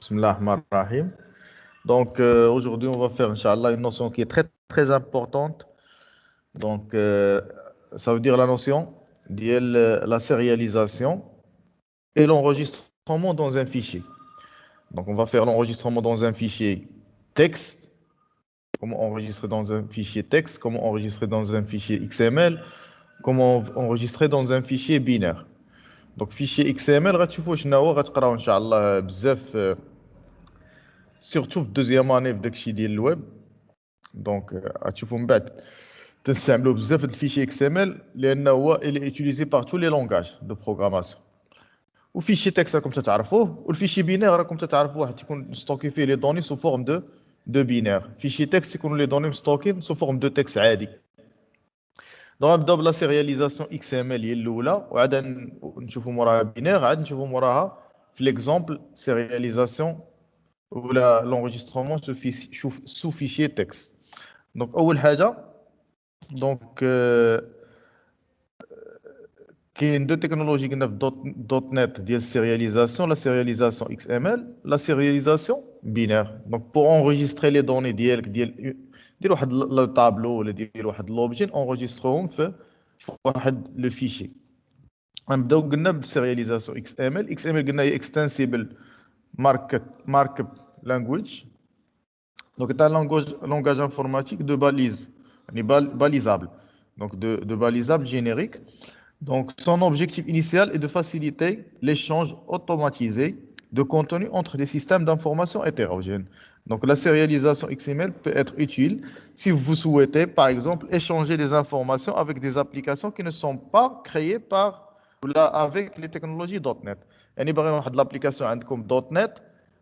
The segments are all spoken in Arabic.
Bismillahirrahmanirrahim. Donc aujourd'hui, on va faire, Inch'Allah, une notion qui est très très importante. Donc ça veut dire la notion de la sérialisation et l'enregistrement dans un fichier. Donc on va faire l'enregistrement dans un fichier texte, comment enregistrer dans un fichier texte, comment enregistrer dans un fichier XML, comment enregistrer dans un fichier binaire. Donc fichier XML, غتشوفوا شنو هو غتقراو ان شاء الله بزاف surtout في deuxième année في داكشي ديال الويب. دونك غتشوفوا من بعد تنستعملوا بزاف الفيشي اكس ام ال لانه هو اللي utilisé par tous les langages de programmation. وفيشي تكست راكم تتعرفوه، والفيشي بينير راكم تتعرفوا واحد تكون ستوكي فيه لي دوني سو فورم دو بينير. فيشي تكست يكونوا لي دوني ستوكين سو فورم دو تكست عادي. دونك نبداو بلا سيرياليزاسيون اكس ام ال هي الاولى، وعاد نشوفوا موراها بينير، عاد نشوفوا موراها في ليكزامبل سيرياليزاسيون ولا l'enregistrement sous fichier texte. Donc اول حاجه دونك كاين دو تكنولوجي قلنا في دوت نت ديال السيرياليزاسيون، لا سيرياليزاسيون اكس ام ال، لا سيرياليزاسيون بينير. دونك بور انغيستري لي دوني ديالك ديال واحد الطابلو ولا ديال واحد لوبجي انغيستروهم في واحد لو فيشي. غنبداو قلنا بالسيرياليزاسيون اكس ام ال. اكس ام ال قلنا هي اكستنسيبل ماركب لانجويج. Donc, c'est un langage informatique de balise, balisable, donc de balisable générique. Donc, son objectif initial est de faciliter l'échange automatisé de contenu entre des systèmes d'information hétérogènes. Donc, la sérialisation XML peut être utile si vous souhaitez, par exemple, échanger des informations avec des applications qui ne sont pas créées avec les technologies .NET. يعني باغي واحد l'application عندكم .NET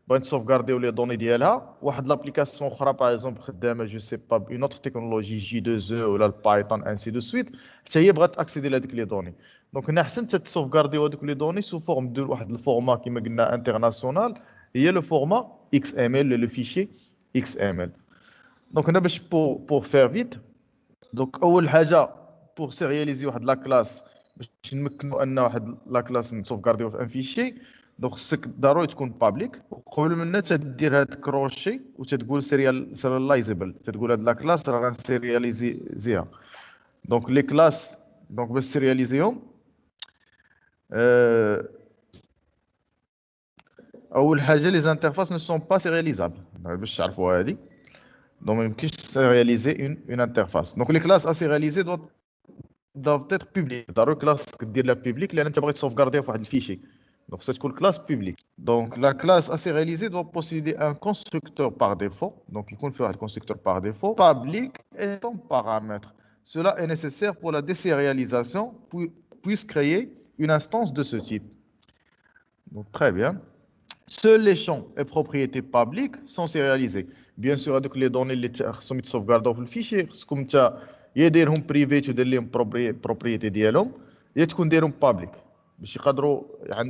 بغيت sauvegarder les données ديالها، واحد l'application اخرى par exemple خدامه je sais pas une autre technologie J2E ولا البايثون ainsi de suite، حتى هي بغات اكسيدي لهذيك لي دوني. دونك هنا حسن تسوفغارديو هذوك لي دوني سو فورم دو واحد الفورما كما قلنا انترناسيونال، هي لو فورما اكس ام ال، لو فيشي اكس ام ال. دونك هنا باش بور فير فيت، دونك اول حاجه بور سيرياليزي واحد لا كلاس، باش نمكنوا ان واحد لا كلاس نسوفغارديو في ان فيشي، دونك خصك ضروري تكون بابليك. وقبل منها تدير هاد كروشي وتتقول سيرياليزابل، تتقول هاد لا كلاس راه غنسيرياليزيها. دونك لي كلاس دونك باش سيرياليزيهم اول حاجه لي زانترفاس نو سون با سيرياليزابل، باش تعرفوا هادي. دونك ما يمكنش سيرياليزي اون انترفاس. دونك لي كلاس ا سيرياليزي doivent être publiques. ضروري كلاس كدير لا بوبليك لان انت باغي تسوفغارديها في واحد الفيشي، دونك ça تكون classe publique. Donc la classe à sérialiser doit posséder un constructeur par défaut, donc il compte faire un constructeur par défaut public et son paramètre. Cela est nécessaire pour la désérialisation, puisse créer une instance de ce type. Donc très bien. Seuls les champs et propriétés publiques sont sérialisés. Bien sûr, avec les données qui sont sauvegardées dans le fichier, comme tu as يديرهم بريفيت ودير لهم بروبريتي ديالهم، يا تكون دايرهم بابليك باش يقدروا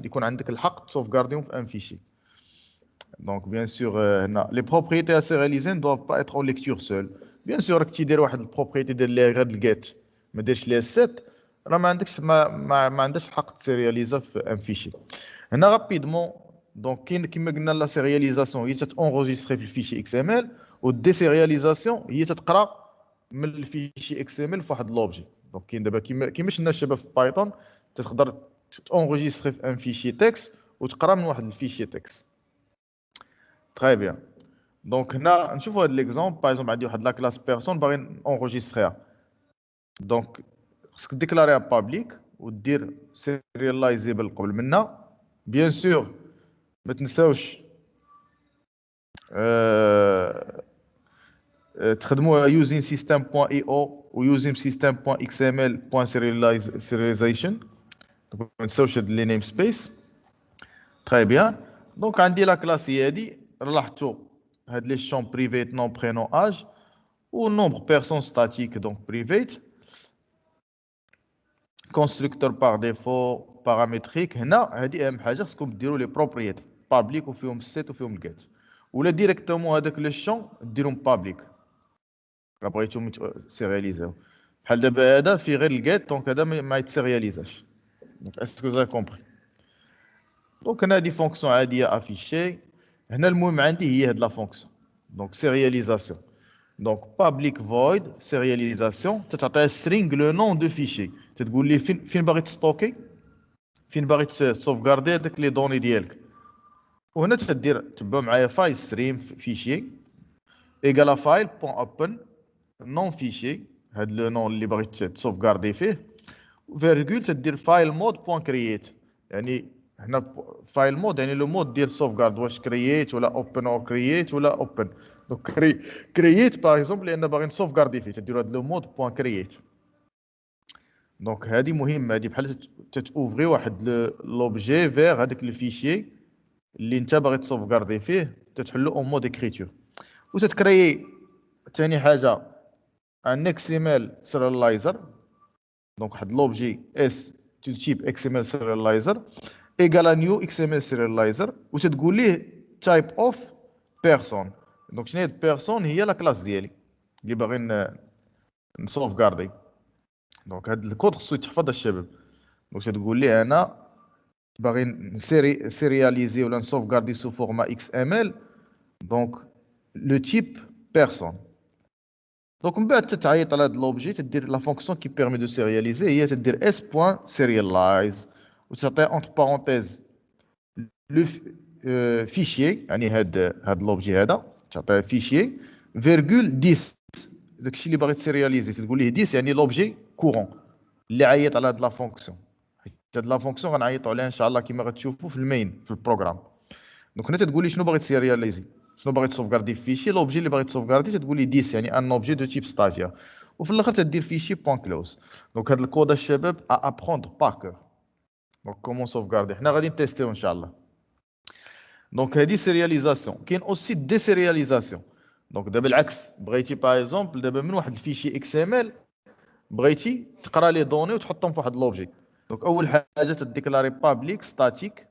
يكون عندك الحق تسوفغارديهم في ان فيشي. دونك بيان سور هنا لي بروبريتي سيرياليزي دوف با اتر اون ليكتور سول. بيان سور راك تيدير واحد البروبريتي دير ليها غير الجيت، ما ديرش ليها السيت، راه ما عندكش ما عندهاش الحق تسيرياليزا في ان فيشي. هنا رابيدمون دونك كاين كما قلنا لا سيرياليزاسيون هي تتونغوجيستري في الفيشي اكس ام ال، والديسيرياليزاسيون هي تتقرا من الفيشي اكس ام ال في واحد لوبجي. دونك كاين دابا كيما شفنا الشباب في بايثون تقدر تونغوجيستري في ان فيشي تكست وتقرا من واحد الفيشي تكست. تري بيان. دونك هنا نشوفوا هذا ليكزامبل. باغ اكزومبل عندي واحد لا كلاس بيرسون باغي انغوجيستريها، دونك خصك ديكلاريها بابليك ودير سيرياليزابل قبل منها. بيان سور ما تنساوش تخدموها using system.io و using system.xml.serialization. ما تنساوش هاد لي نيم سبيس. تري بيان. دونك عندي لا كلاس هي هادي، لاحظتوا هاد لي شون بريفيت نون برينون اج و نومبر بيرسون ستاتيك دونك بريفيت كونستركتور بار ديفو بارامتريك. هنا هادي اهم حاجه، خصكم ديروا لي بروبريتي بابليك وفيهم السيت وفيهم الجيت، ولا ديريكتومون هذاك لي شون ديرهم بابليك راه بغيتهم سيرياليزاو. بحال دابا هذا في غير الجيت، دونك هذا ما يتسيرياليزاش. دونك اسكو زا كومبري. دونك هنا هادي فونكسيون عاديه افيشي. هنا المهم عندي هي هاد لا فونكسيون دونك سيرياليزاسيون. دونك public void سيرياليزاسيون تتعطيها string لو نون دو فيشي، تتقول لي فين باغي تستوكي، فين باغي تسوفغاردي هذاك لي دوني ديالك. وهنا تدير تبع معايا فايل ستريم فيشي ايكالا فايل بوان اوبن نون فيشي، هاد لو نون اللي باغي تسوفغاردي فيه، فيرغول تدير فايل مود بوان كرييت. يعني هنا فايل مود يعني لو مود ديال سوفغارد، واش كرييت ولا اوبن او كرييت ولا اوبن. دونك كرييت باغ اكزومبل لان باغي نسوفغاردي فيه تديرو هاد لو مود بوان كرييت. دونك هادي مهمه، هادي بحال تتوفري واحد لوبجي فيغ هذاك الفيشي اللي انت باغي تسوفغاردي فيه، تتحلو اون مود اكريتور. وتتكري ثاني حاجه ان اكسيميل سيريالايزر، دونك واحد لوبجي اس تو تيب اكسيميل سيريالايزر ايكالا نيو اكسيميل سيريالايزر، وتتقول ليه تايب اوف بيرسون. دونك شنو هي بيرسون؟ هي لا كلاس ديالي اللي باغي نسوفغاردي. دونك هاد الكود خصو يتحفظ الشباب. دونك تتقول ليه انا باغي سيرياليزي ولا نسوفغاردي سو فورما اكس ام ال، دونك لو تيب بيرسون. دونك من بعد تتعيط على هاد لوبجي، تدير لا فونكسيون كي بيرمي دو سيرياليزي، هي تدير اس بوان سيريالايز وتعطي اونتر بارونتيز لو فيشي، يعني هاد لوبجي هذا تعطيه فيشي فيرغول 10. داكشي اللي باغي تسيرياليزي تقول ليه 10 يعني لوبجي كورون اللي عيط على هاد لا فونكسيون. هاد لا فونكسيون غنعيطوا عليها ان شاء الله كما غتشوفوا في المين في البروغرام. دونك هنا تتقول لي شنو باغي تسيرياليزي، شنو باغي تسوفغاردي في فيشي. لوبجي اللي باغي تسوفغاردي تتقول لي 10 يعني ان اوبجي دو تيب ستاتيا، وفي الاخر تدير فيشي بوان كلوز. دونك هاد الكود الشباب ابروندر باكور. دونك كومون سوفغاردي حنا غادي نتيستيو ان شاء الله. دونك هادي سيرياليزاسيون. كاين اوسي دي سيرياليزاسيون. دونك دابا العكس، بغيتي باغ اكزومبل دابا من واحد الفيشي اكس ام ال بغيتي تقرا لي دوني وتحطهم في واحد لوبجي. دونك اول حاجه تديكلاري بابليك ستاتيك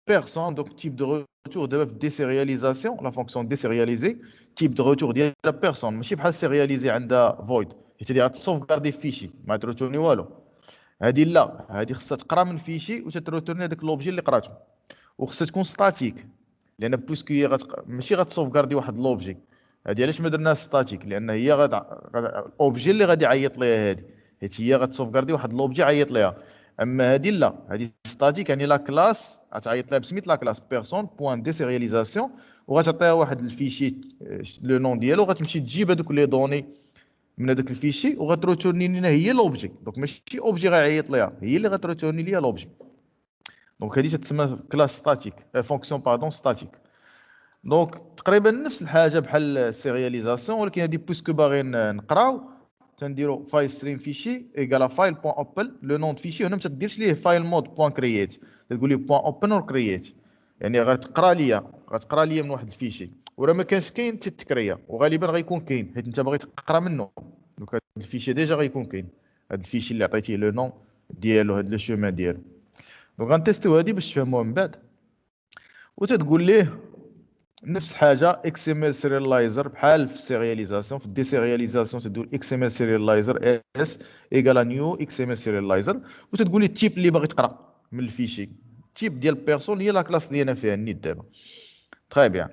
بيرسون. دونك تيب دو روتور دابا في ديسيرياليزاسيون لا فونكسيون ديسيرياليزي تيب دو روتور ديال بيرسون، ماشي بحال سيرياليزي عندها فويد حيت هادي غتسوفغاردي في فيشي ما تروتورني والو. هادي لا، هادي خصها تقرا من فيشي وتتروتورني هذاك لوبجي اللي قراته، وخصها تكون ستاتيك لان بويسكو هي ماشي غتسوفغاردي واحد لوبجي. هادي علاش ما درناها ستاتيك، لان هي الاوبجي اللي غادي يعيط ليها هادي، حيت هي غتسوفغاردي واحد لوبجي عيط ليها. اما هادي لا، هادي ستاتيك يعني لا كلاس غتعيط لها بسميت لا كلاس بيرسون بوان دي سيرياليزاسيون، وغتعطيها واحد الفيشي لو نون ديالو، غتمشي تجيب هذوك لي دوني من هذاك الفيشي وغتروتورني لنا هي لوبجي. دونك ماشي اوبجي غيعيط ليها، هي اللي غتروتورني ليا لوبجي. دونك هذه تتسمى كلاس ستاتيك فونكسيون باردون ستاتيك. دونك تقريبا نفس الحاجه بحال السيرياليزاسيون، ولكن هذه بويسكو باغيين نقراو تنديرو فايل ستريم فيشي ايكالا فايل بوان اوبن لو نون فيشي. هنا ما تديرش ليه فايل مود بوان كرييت، تقول لي بوان اوبن اور كرييت، يعني غتقرا ليا من واحد الفيشي وراه ما كانش كاين تتكريا، وغالبا غيكون كاين حيت انت باغي تقرا منه. دونك هذا الفيشي ديجا غيكون كاين، هذا الفيشي اللي عطيتيه لو نون ديالو هذا لو شومان ديالو. دونك غنتيستيو هذه باش تفهموها من بعد. وتتقول ليه نفس حاجه اكس ام ال سيريالايزر بحال في السيرياليزاسيون. في الديسيرياليزاسيون تدير اكس ام ال سيريالايزر اس ايكالا نيو اكس ام ال سيريالايزر، وتتقول لي التيب اللي باغي تقرا من الفيشي. التيب ديال بيرسون هي لا كلاس اللي انا فيها النيت دابا. تري بيان.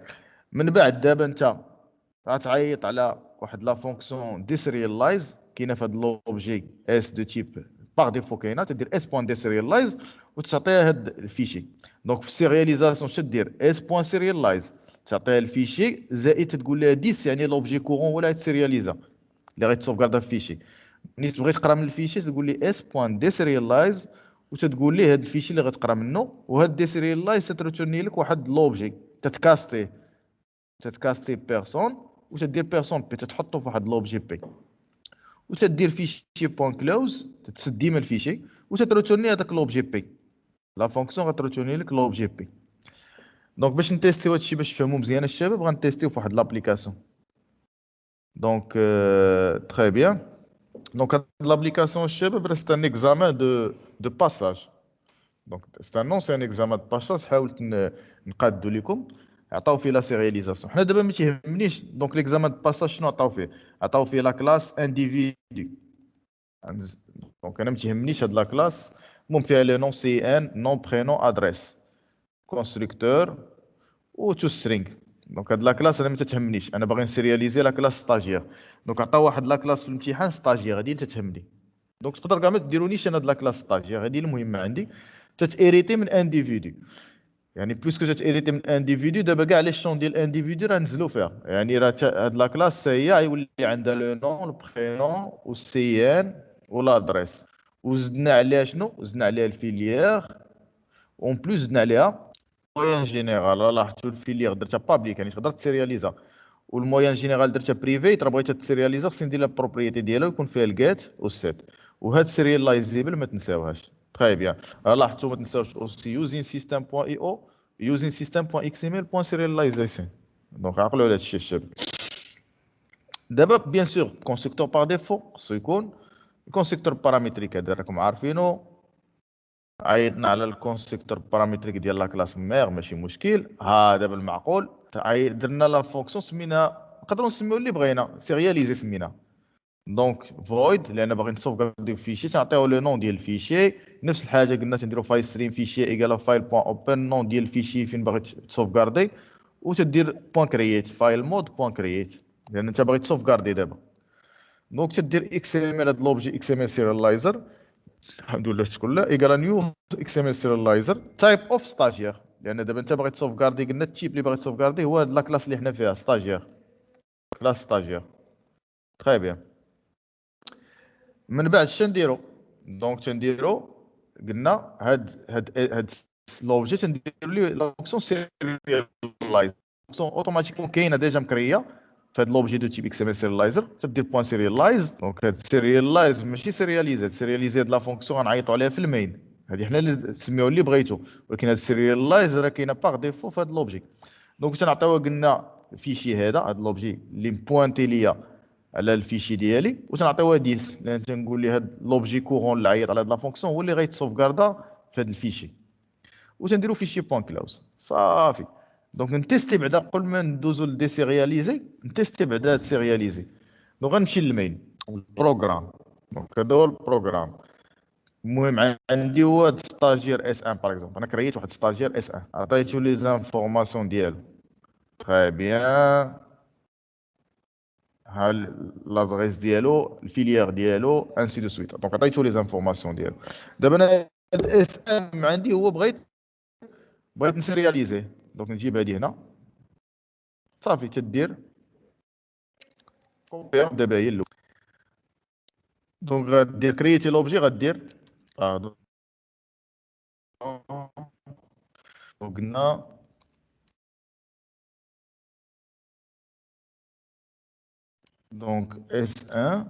من بعد دابا انت غتعيط على واحد لا فونكسيون ديسيريالايز كاينه في هذا لوبجي اس دو تيب باغ ديفو كاينه، تدير اس بوان ديسيريالايز وتعطيها هاد الفيشي. دونك في السيرياليزاسيون تدير اس بوان سيريالايز تعطيها الفيشي زائد تقول لها 10 يعني لوبجي كورون ولا تسيرياليزا اللي غيتسوفغاردا في الفيشي. ملي تبغي تقرا من الفيشي تقول لي اس بوان ديسيريالايز وتتقول ليه هاد الفيشي اللي غتقرا منه، وهاد ديسيريالايز تترتورني لك واحد لوبجي تتكاستي بيرسون وتدير بيرسون بي تتحطو في واحد لوبجي بي، وتدير فيشي بوان كلوز تتسد ديما الفيشي وتتروتورني هذاك لوبجي بي. لا فونكسيون غتروتورني لك لوبجي بي. دونك باش نتيستيو هادشي باش تفهموا مزيان الشباب غنتيستيو في واحد لابليكاسيون. دونك تري بيان. دونك هاد لابليكاسيون الشباب راه سي ان اكزامان دو باساج. دونك سي ان اونسيان اكزامان دو باساج حاولت نقادو لكم. عطاو فيه لا سيرياليزاسيون. حنا دابا ما تيهمنيش دونك ليكزامان دو باساج شنو عطاو فيه. عطاو فيه لا كلاس انديفيدو. دونك انا ما تيهمنيش هاد لا كلاس. المهم فيها لو نون سي ان نون برينون ادريس كونستركتور و تو سترينغ. دونك هاد لا كلاس انا ما تتهمنيش، انا باغي نسيرياليزي لا كلاس ستاجير. دونك عطاو واحد لا كلاس في الامتحان ستاجير، هادي اللي تتهمني. دونك تقدر كاع ما ديرونيش انا هاد لا كلاس ستاجير، هادي المهمه عندي. تتيريتي من انديفيدو، يعني بويسكو تتيريتي من انديفيدو، دابا كاع لي شون ديال انديفيدو راه نزلوا فيها. يعني راه هاد لا كلاس هي غيولي عندها لو نون، البرينون والسي ان والادريس، وزدنا عليها شنو؟ زدنا عليها الفيليير، اون بلوس زدنا عليها المويان جينيرال. لاحظتوا الفيليير درتها بابليك يعني تقدر تسيرياليزا، والمويان جينيرال درتها بريفي. ترى بغيتها تسيرياليزا خصني ندير لا بروبريتي ديالها ويكون فيها الجيت والسيت. وهاد سيرياليزيبل ما تنساوهاش. تري بيان. لاحظتوا ما تنساوش اوسي يوزين سيستم بوان اي او، يوزين سيستم بوان اكس ام ال بوان سيرياليزاسيون. دونك عقلوا على هادشي الشباب. دابا بيان سور كونستركتور بار ديفو خصو يكون الكونستركتور بارامتريك، هذا راكم عارفينه. عيطنا على الكونستركتور بارامتريك ديال لا كلاس مير، ماشي مشكل. هذا بالمعقول درنا لا فونكسيون سميناها، نقدروا نسميو اللي بغينا، سيرياليزي سميناها. دونك فويد لان باغي نسوفغارديو فيشي، تنعطيو لو نون ديال الفيشي. نفس الحاجه قلنا تنديرو فايل ستريم فيشي ايكالا فايل بوان اوبن، نون ديال الفيشي فين باغي تسوفغاردي، وتدير بوان كرييت فايل مود بوان كرييت لان انت باغي تسوفغاردي دابا. دونك تدير اكس ام ال، هاد لوبجي اكس ام ال سيريالايزر الحمد لله شكون لا ايكالا نيو اكس ام ال سيريالايزر تايب اوف ستاجير، لان دابا انت باغي تسوفغاردي، قلنا التيب اللي باغي تسوفغاردي هو هاد لا كلاس اللي حنا فيها ستاجير، كلاس ستاجير. تري بيان. من بعد شنو نديرو؟ دونك تنديرو قلنا هاد لوبجي تنديرو ليه لا فونكسيون سيريالايز، فونكسيون اوتوماتيكمون كاينه ديجا مكريه في هاد لوبجي دو تيب اكس ام ال سيريالايزر. تدير بوان سيريالايز. دونك هاد سيريالايز ماشي سيرياليزي، هاد سيرياليزي هاد لا فونكسيون غنعيطوا عليها في المين، هادي حنا اللي تسميوها اللي بغيتو، ولكن هاد سيريالايز راه كاينه باغ ديفو في هاد لوبجي. دونك تنعطيوها قلنا فيشي هذا، هاد لوبجي اللي مبوانتي ليا على الفيشي ديالي، وتنعطيوها 10 لان تنقول لي هاد لوبجي كورون اللي عيط على هاد لا فونكسيون هو اللي غيتسوفغاردا في هاد الفيشي. وتنديرو فيشي بوان كلاوز صافي. دونك نتيستي بعدا قبل ما ندوزو لدي سيرياليزي، نتيستي بعدا سيرياليزي. دونك غنمشي للمين البروغرام. دونك هذا هو البروغرام. المهم عندي هو هاد ستاجير اس ان باغ اكزومبل، انا كريت واحد ستاجير اس ان، عطيتو لي زانفورماسيون ديالو. تري بيان. ها لادريس ديالو، الفيليير ديالو، انسي دو سويت. دونك عطيتو لي زانفورماسيون ديالو. دابا انا الاس ام عندي هو بغيت نسيرياليزيه. دونك نجيب هادي هنا صافي، تدير كوبي. دابا هي الاول. دونك غدير كرييتي لوبجي، غدير دونك قلنا دونك اس ان،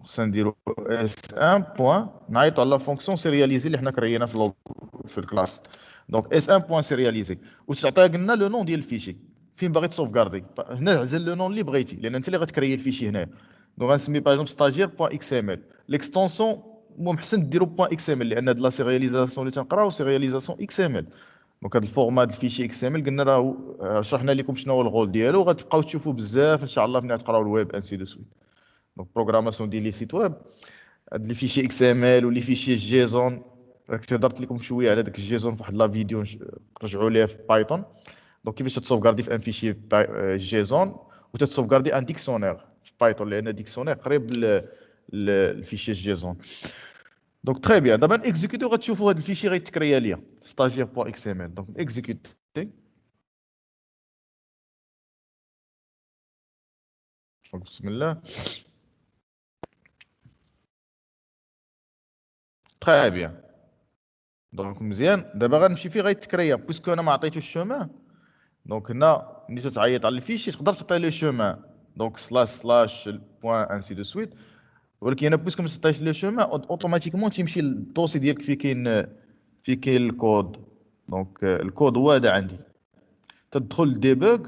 خصنا نديرو اس ان بوان، نعيطو على لا فونكسيون سيرياليزي اللي حنا كريينا في الكلاس. دونك اس ان بوان سيرياليزي، وتعطيها قلنا لو نون ديال الفيشي فين باغي تسوفغاردي. هنا عزل لو نون اللي بغيتي لان انت اللي غتكريي الفيشي هنا. دونك غنسمي باغ اكزومبل ستاجير بوان اكس ام ال. ليكستونسيون المهم حسن ديرو بوان اكس ام ال لان هاد لا سيرياليزاسيون اللي تنقراو سيرياليزاسيون اكس ام ال. دونك هاد الفورما ديال الفيشي اكس ام ال قلنا راه شرحنا لكم شنو هو الغول ديالو، غتبقاو تشوفوا بزاف ان شاء الله ملي تقراو الويب انسي دو سويت. دونك بروغراماسيون ديال لي سيت ويب، هاد لي فيشي اكس ام ال ولي فيشي جيزون. راك هضرت لكم شويه على داك الجيزون في واحد لا فيديو، رجعوا ليه في بايثون. دونك كيفاش تسوفغاردي في ان فيشي جيزون وتتسوفغاردي ان ديكسيونير في بايثون، لان ديكسيونير قريب للفيشي جيزون. دونك تري بيان. دابا نيكزيكوتيو، غتشوفوا هاد الفيشي غيتكريا ليا ستاجير بوان اكس ام ال. دونك اكزيكوتي. بسم الله. تري بيان. دونك مزيان. دابا غنمشي فيه غيتكريا بويسكو انا ما عطيتوش الشومان. دونك هنا ملي تتعيط على الفيشي تقدر تعطي لي شومان، دونك سلاش سلاش بوان انسي دو سويت. ولكن هنا بويسكو ما تعطيش لي شومان اوتوماتيكمون تيمشي للدوسي ديالك فين كاين الكود. دونك الكود هو هذا عندي. تدخل الديبوغ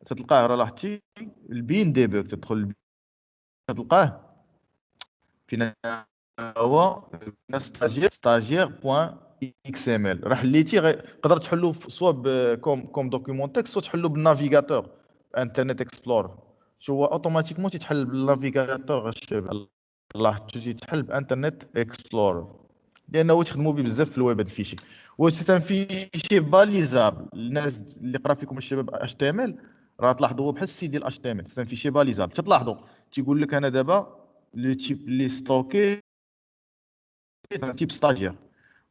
تتلقاه، راه لاحظتي البين ديبوغ، تدخل تلقاه فين هو ستاجير بوان اكس ام ال. راه حليتي تقدر تحلو سوا كوم دوكيومون تكست، سوا تحلو بالنافيغاتور انترنت اكسبلور. شو هو اوتوماتيكمون تيتحل بالنافيغاتور الشباب. لاحظتو تيتحل بانترنت اكسبلور. لانه تخدموا به بزاف في الويب هذا الفيشي. واش ان فيشي باليزابل. الناس اللي قرا فيكم الشباب اش تي ام ال راه تلاحظوا بحال السي ديال اش تي ام ال، سي ان فيشي باليزابل. تلاحظوا تيقول لك انا دابا لو تيب اللي ستوكي تيب ستاجير،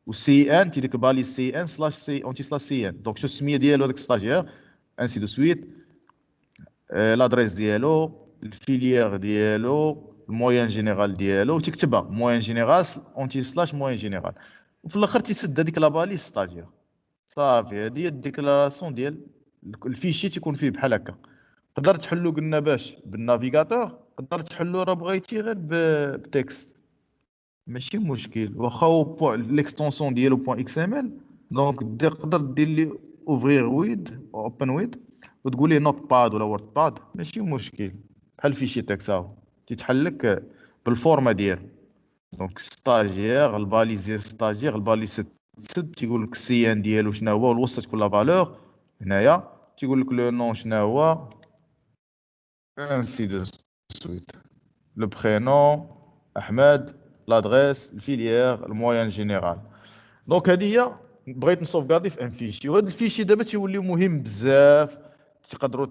والسي ان تيديك بالي سي ان سلاش سي اونتي سلاش سي ان. دونك شو السميه ديالو هذاك ستاجير انسي دو سويت، لادريس ديالو، الفيليير ديالو، الموين جينيرال ديالو، تكتبها موين جينيرال اونتي سلاش موين جينيرال، وفي الاخر تيسد هذيك لا بالي ستاجير. صافي هذه هي الديكلاراسيون ديال الفيشي. تيكون فيه بحال هكا. تقدر تحلو قلنا باش بالنافيغاتور، تقدر تحلو راه بغيتي غير بتكست، ماشي مشكل. واخا هو ليكستونسيون ديالو بوان اكس ام ال، دونك تقدر دير لي اوفرير ويد اوبن ويد وتقول لي نوت باد ولا وورد باد، ماشي مشكل. بحال فيشي تكست هاو تيتحل لك بالفورما ديالو. دونك ستاجير الباليزي ستاجير البالي سد تيقول لك السي ان ديالو شنو هو والوسط كل فالور. هنايا تيقول لك لو نون شنو هو انسي دو سويت، لو برينون احمد، لادريس، الفيليير، الموين جينيرال. دونك هذه هي بغيت نسوفغاردي في ان فيشي. وهذا الفيشي دابا تيولي مهم بزاف، تقدروا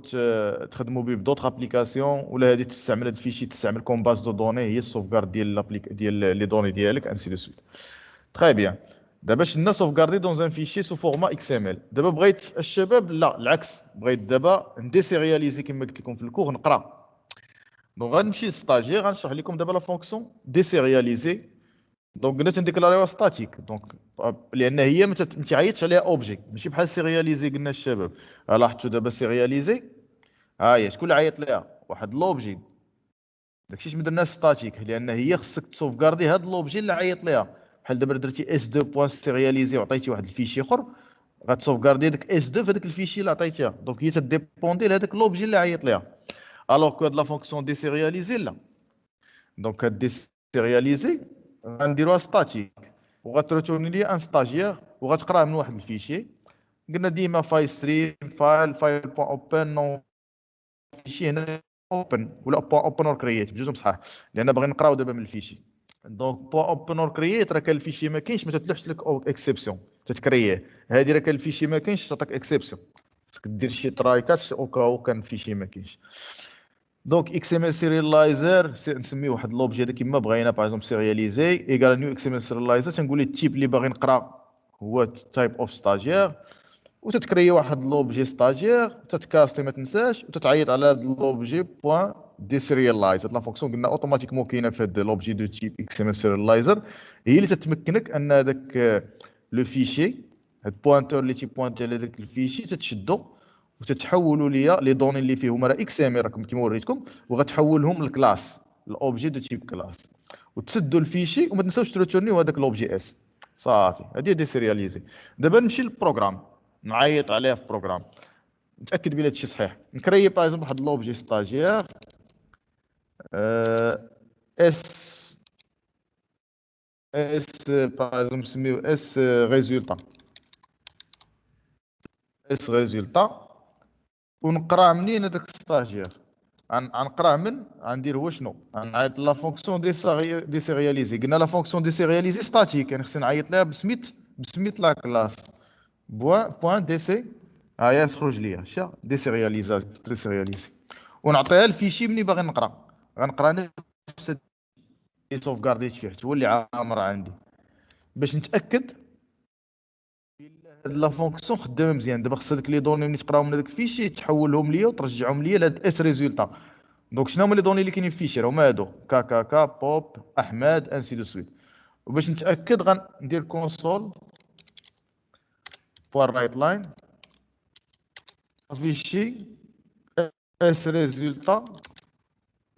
تخدموا به بدوطخ ابليكاسيون، ولا هذه تستعمل هذا الفيشي تستعمل كوم باز دو دوني هي السوفغارد ديال لي دوني ديالك انسي دو سويت. تري بيان. دابا شنا سوفغاردي دون ان فيشي سو فورما اكس ام ال. دابا بغيت الشباب لا العكس، بغيت دابا نديسيرياليزي كما قلت لكم في الكور نقرا. دونك غنمشي للستاجير غنشرح لكم دابا لا فونكسيون ديسيرياليزي. دونك قلنا تنديكلاريوها ستاتيك، دونك لان هي ما تعيطش عليها اوبجي، ماشي بحال سيرياليزي. قلنا الشباب لاحظتوا دابا سيرياليزي ها هي شكون اللي عيط ليها؟ واحد لوبجي. داكشي ما درناش ستاتيك لان هي خصك تسوفغاردي هاد لوبجي اللي عيط ليها. بحال دابا درتي اس 2 بوان سيرياليزي وعطيتي واحد الفيشي اخر، غتسوفغاردي داك اس 2 في هذاك الفيشي اللي عطيتيها. دونك هي تديبوندي لهذاك لوبجي اللي عيط ليها. الوغ كو هاد لا فونكسيون ديسيرياليزي لا. دونك هاد ديسيرياليزي غنديروها ستاتيك وغتريتورني لي ان ستاجير وغتقراه من واحد الفيشي. قلنا ديما فايل ستريم فايل بوان اوبن نون فيشي هنا اوبن ولا بوان اوبن اور كرييت بجوج بصحاح، لان باغي نقراو دابا من الفيشي. دونك بوان اوبن اور كرييت راه كان الفيشي ما كاينش ما تتلوحش لك اكسبسيون تتكرييه. هذه راه كان الفيشي ما كاينش تعطيك اكسبسيون، خصك دير شي ترايكات او كاو كان الفيشي ما كاينش. دونك اكس ام ال سيريلايزر نسميه واحد لوبجي هذا كيما بغينا باغ اكزومبل سيرياليزي ايكال نيو اكس ام ال سيريلايزر. تنقول ليه التيب اللي باغي نقرا هو تايب اوف ستاجير، وتتكري واحد لوبجي ستاجير وتتكاستي ما تنساش وتتعيط على هذا لوبجي بوان دي سيريلايز. هاد لا فونكسيون قلنا اوتوماتيكمون كاينه في هاد لوبجي دو تيب اكس ام ال سيريلايزر، هي اللي تتمكنك ان هذاك لو فيشي هاد بوانتور اللي تيبوانتي على داك الفيشي تتشدو وتتحولوا ليا لي دوني اللي فيهم راه اكس ام راكم كيما وريتكم، وغتحولهم لكلاس الاوبجي دو تيب كلاس، وتسدوا الفيشي وما تنساوش تريتورنيو هذاك لوبجي اس. صافي هذه دي سيرياليزي. دابا نمشي للبروغرام نعيط عليه في بروغرام نتاكد بلي هادشي صحيح. نكري باغ اكزومبل واحد لوبجي ستاجير اس باغ اكزومبل نسميو اس ريزولتا، اس ريزولتا، ونقرا منين هذاك ستاجير. غنقراه من غندير هو شنو غنعيط لا فونكسيون دي سيرياليزي. قلنا لا فونكسيون دي سيرياليزي ستاتيك يعني خصني نعيط لها بسميت لا كلاس بوان دي سي. ها هي تخرج ليا شا دي سيرياليزي ونعطيها الفيشي مني باغي نقرا. غنقرا نفس اللي سوفغارديت فيه تولي عامره عندي باش نتاكد هاد لا فونكسيون خدامه مزيان. دابا خص هذوك لي دوني ملي تقراهم من هذاك الفيشي تحولهم ليا وترجعهم ليا لهاد اس ريزولتا. دونك شنو هما لي دوني اللي كاينين في الفيشي؟ هما هادو كا بوب احمد انسي دو سويت. وباش نتاكد غندير كونسول بوان رايت لاين فيشي اس ريزولتا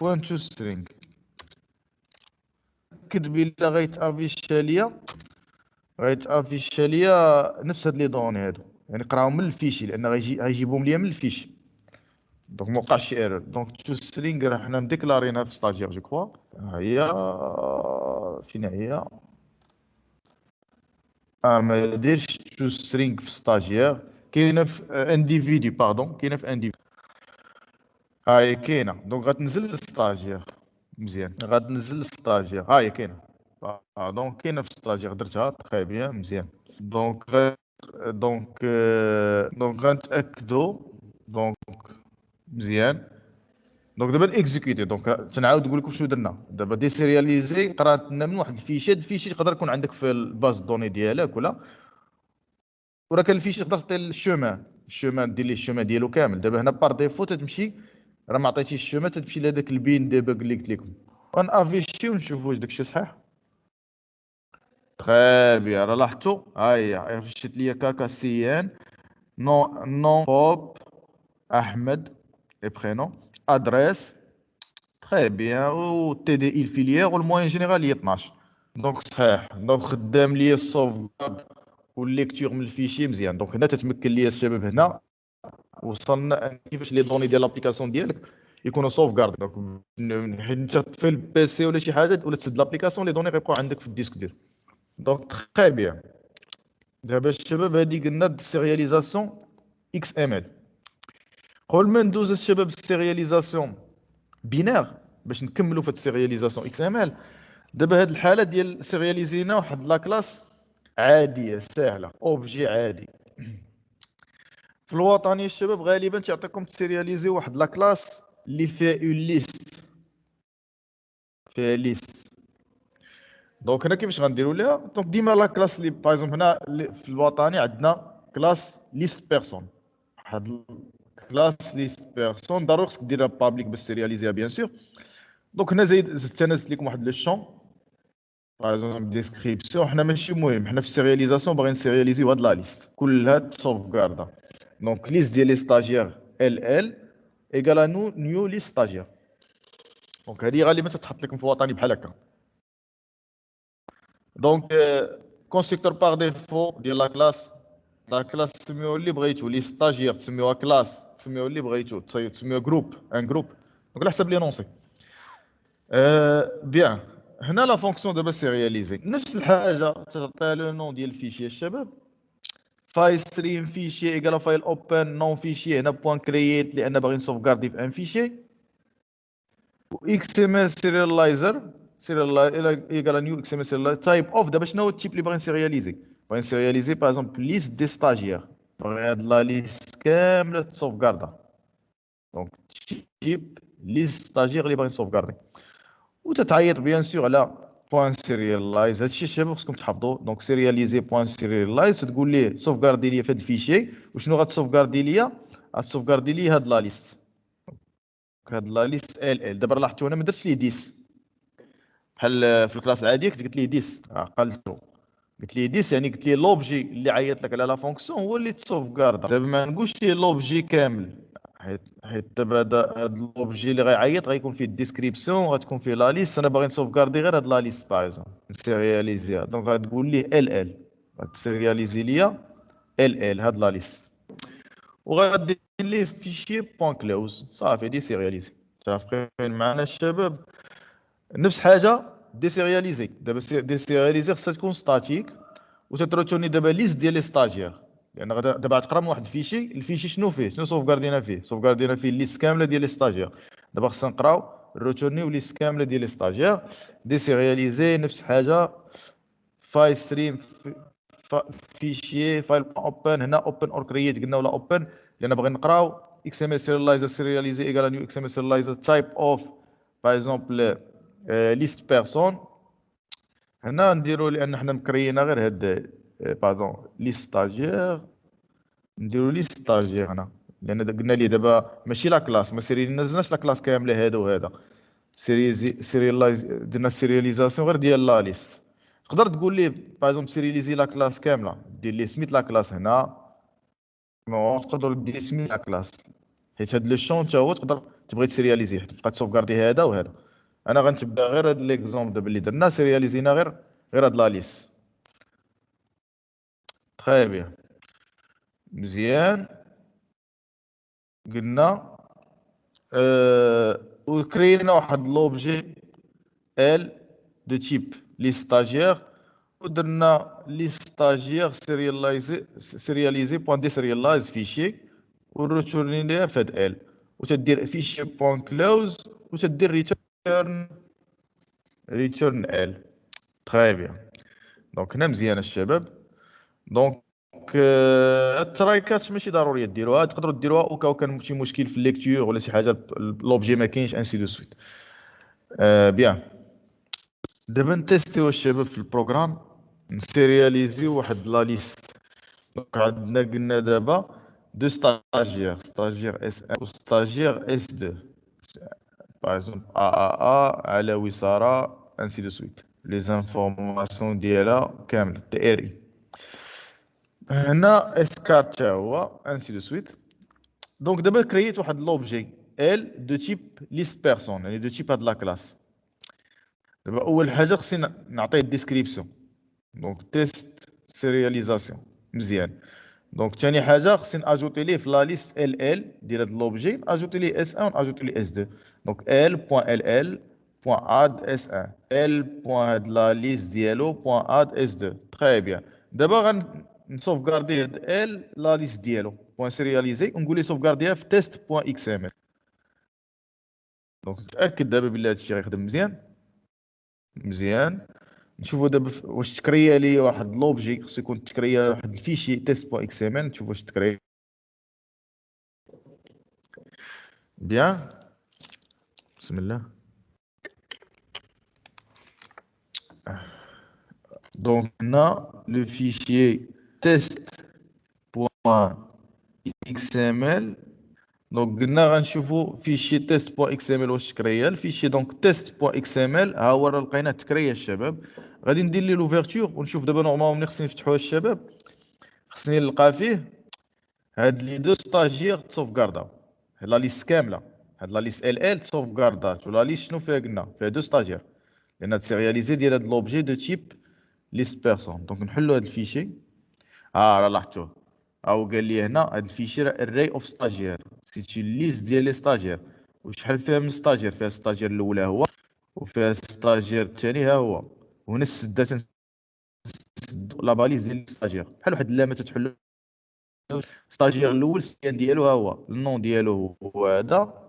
بوان تو سترينغ. نتاكد بلي غيتافيشا ليا نفس هاد لي دوني هادو، يعني قراهم من الفيشي لان غيجيبهم ليا من الفيشي. دونك ما وقعش شي ايرور. دونك تو سترينغ راه حنا مديكلارينها في ستاجير جو كوا. ها هي فين هي؟ ما ديرش تو سترينغ في ستاجير، كاينه في انديفيدي باردون، كاينه في انديفيدي. ها هي كاينه. دونك غتنزل للستاجير مزيان، غتنزل للستاجير ها هي كاينه. دونك كاين في ستاجير درتها تري بيان مزيان. دونك غنتاكدوا. دونك مزيان. دونك دابا نيكزيكوتي. دونك تنعاود نقول لكم شنو درنا دابا. ديسيرياليزي قرات لنا من واحد الفيشي. هاد الفيشي تقدر يكون عندك في الباز دوني ديالك ولا كان الفيشي تقدر تعطي الشومان دير ليه الشومان ديالو كامل. دابا هنا بار ديفو تتمشي، راه ما عطيتيش الشومان، تتمشي لهذاك البين ديباغ اللي قلت لكم ونافيشي ونشوفوا واش داكشي صحيح. تري بيان. راه لاحظتوا هاهي فشت ليا كاكا سي ان نون بوب احمد لي برينون ادريس. تري بيان. و تي دي اي الفيليير والموين جينيرال هي 12. دونك صحيح. دونك خدام ليا السوف والليكتور من الفيشي مزيان. دونك هنا تتمكن ليا الشباب هنا وصلنا كيفاش لي دوني ديال لابليكاسيون ديالك يكونوا سوف كارد. دونك حيت انت في البي سي ولا شي حاجه ولا تسد لابليكاسيون، لي دوني غيبقاو عندك في الديسك دير. دونك تري بيان. دابا الشباب هادي قلنا سيرياليزاسيون اكس ام ال. قبل ما ندوز الشباب السيرياليزاسيون بينير باش نكملوا في السيرياليزاسيون اكس ام ال. دابا هاد الحاله ديال سيرياليزينا واحد لا كلاس عاديه سهله، اوبجي عادي. في الوطني الشباب غالبا تعطيكم تسيرياليزي واحد لا كلاس اللي فيها اون ليست، فيها ليست. دونك هنا كيفاش غنديروا ليها؟ دونك ديما لا كلاس اللي باغ اكزومبل هنا في الوطني عندنا كلاس ليست بيرسون. واحد كلاس ليست بيرسون ضروري خصك ديرها بابليك باش سيرياليزيها بيان سور. دونك هنا زدت انا زدت لكم واحد لو شون باغ اكزومبل ديسكريبسيون. حنا ماشي مهم، حنا في السيرياليزاسيون باغيين نسيرياليزيو هاد لا ليست كلها تسوف كاردا. دونك ليست ديال لي ستاجير ال ايكال نيو ليست ستاجير. دونك هذه غالبا تتحط لكم في الوطني بحال هكا. دونك كونستركتور باغ ديفو ديال لا كلاس تسميوها اللي بغيتو. لي ستاجير تسميوها كلاس، تسميوها اللي بغيتو، تسميوها جروب ان جروب. دونك على حسب لي نونسي. بيان. هنا لا فونكسيون دابا سيرياليزي نفس الحاجه تعطيها لو نون ديال الفيشي الشباب. فايل ستريم فيشي ايكال فايل اوبن نون فيشي. هنا بوان كرييت لان باغي نسوف كاردي في ان فيشي. و اكس ام ال سيريالايزر ايكال نيو اكس ام ال سيريالايزر تايب اوف. دابا شنو هو التيب اللي باغي نسيرياليزي؟ باغي نسيرياليزي باغ اكزومبل ليست دي ستاجير. باغي هاد لا ليست كامله تسوف كاردا. دونك تيب ليست ستاجير اللي باغي نسوف كاردي. وتتعيط بيان سور على بوان سيريالايز. هادشي الشباب خصكم تحفظوا. دونك سيرياليزي بوان سيريالايز تقول ليه سوف كاردي ليا في هاد الفيشي. وشنو غتسوف كاردي ليا؟ غتسوف كاردي ليا هاد لا ليست. هاد لا ليست ال دابا لاحظتوا انا ما درتش ليه 10 بحال في الكلاس العاديه. كنت قلت ليه 10 عقلتو. قلت ليه 10 يعني قلت ليه لوبجي اللي عيط لك على لا فونكسيون هو اللي تسوف كارد. دابا ما نقولش ليه لوبجي كامل، حيت دابا هاد لوبجي اللي غيعيط غيكون فيه الديسكريبسيون غتكون فيه لا ليست. انا باغي نسوف كاردي غير هاد لا ليست باغ اكزومبل نسيرياليزيها. دونك غتقول ليه ال غتسيرياليزي ليا ال هاد لا ليست. وغادير ليه فيشي بوان كلوز صافي دي سيرياليزي. متفقين معنا الشباب؟ نفس حاجه ديسيرياليزي. دابا ديسيرياليزي خصها تكون ستاتيك وتتروتوني دابا ليست ديال لي ستاجير. لان دابا غتقرا من واحد الفيشي شنو فيه، شنو سوف كاردينا فيه؟ سوف كاردينا فيه ليست كامله ديال لي ستاجير. دابا خصنا نقراو روتورنيو ليست كامله ديال لي ستاجير. ديسيرياليزي نفس حاجه. فايل ستريم فيشي فايل اوبن. هنا اوبن اور كرييت قلنا ولا اوبن لان باغي نقراو اكس ام ال سيرياليزر سيرياليزي ايكال نيو اكس ام ال سيرياليزر تايب اوف باغ اكزومبل ليست بيرسون. هنا نديرو لان حنا مكريينا غير هاد باردون ليست ستاجير. نديرو ليست ستاجير هنا لان قلنا ليه دابا ماشي لا كلاس. ما نزلناش لا كلاس كامله هذا وهذا. سيرياليز درنا سيرياليزاسيون غير ديال لا ليست. تقدر تقول ليه باغ اكزومبل سيرياليزي لا كلاس كامله، دير ليه سميت لا كلاس هنا. تقدر دير سميت لا كلاس حيت هاد لو شون حتى هو تقدر تبغي تسيرياليزيه تبقى تسوفغاردي هذا وهذا. انا غنتبع غير هاد ليكزومبل دابا اللي درنا سيرياليزينا غير هاد لا ليست. تري بيان مزيان. قلنا وكرينا واحد لوبجي ال دو تيب لي ستاجير ودرنا لي ستاجير سيرياليزي بوان دي سيريالايز فيشي وريتورني ليها في هاد ال. وتدير فيشي بوان كلوز وتدير ريتورن ال. تري بيان. دونك هنا مزيان الشباب. دونك الترايكات ماشي ضروريه ديروها، تقدروا ديروها او كان شي مشكل في الليكتور ولا شي حاجه لوبجي ما كاينش انسي دو سويت. بيان. دابا نتيستيو الشباب في البروغرام، نسيرياليزيو واحد لا ليست. دونك عندنا قلنا دابا دو ستاجير اس 1 و ستاجير اس 2. باغ اكزومبل ا على وساره انسي دو سويت، لي زانفورماسيون ديالها كامله تي ار اي. هنا اس 4 تا هو انسي دو سويت. دونك دابا كرييت واحد لوبجي ال دو تيب ليست بيرسون، يعني دو تيب هاد لا كلاس. دابا اول حاجه خصني نعطيه الديسكريبسيون، دونك تيست سيرياليزاسيون مزيان. دونك ثاني حاجه خصني اجوتي ليه في لا ليست ال ديال هاد لوبجي، اجوتي ليه اس 1 واجوتي ليه اس 2. دونك ال بوان اد اس 1 ال بوان هاد لا ليست ديالو بوان اد اس 2. تري بيان. دابا غنسوفغاردي هاد لا ليست ديالو بوان سيرياليزي ونقول ليه سوفغارديها في تيست بوان اكس ام ال. دونك نتاكد دابا بلي هادشي غيخدم مزيان. مزيان. نشوفوا دابا واش تكريا لي واحد لوبجي، خصو يكون تكريا واحد الفيشي تيست بوان اكس ام ال، نشوف واش تكريا بيان. بسم الله. Donc, on a le fichier test.xml. Donc, on a le fichier test.xml واش تكريا الفيشي. دونك test.xml ها هو راه لقيناه تكريا الشباب. غادي ندير ليه لوفيرتور ونشوف دابا نورمالمون ملي خصني نفتحوه الشباب خصني نلقى فيه هاد لي دو ستاجير تسوفغارداو لا ليست كامله. هاد لا ليست ال تسوفغاردات ولا ليست شنو فيها قلنا فيها دو ستاجير لان هاد سيرياليزي ديال هاد لوبجي دو تيب ليست بيرسون. دونك نحلو هاد الفيشي. راه لاحظتوه او قال لي هنا هاد الفيشي راه array اوف ستاجير سيتي ليست ديال لي ستاجير. وشحال فيها من ستاجير؟ فيها ستاجير الاولى هو وفيها ستاجير الثاني ها هو. وهنا السده تنسد لا باليز ديال الستاجير بحال واحد اللامه تتحل. ستاجير الاول السيان ديالو ها هو النون ديالو هو هذا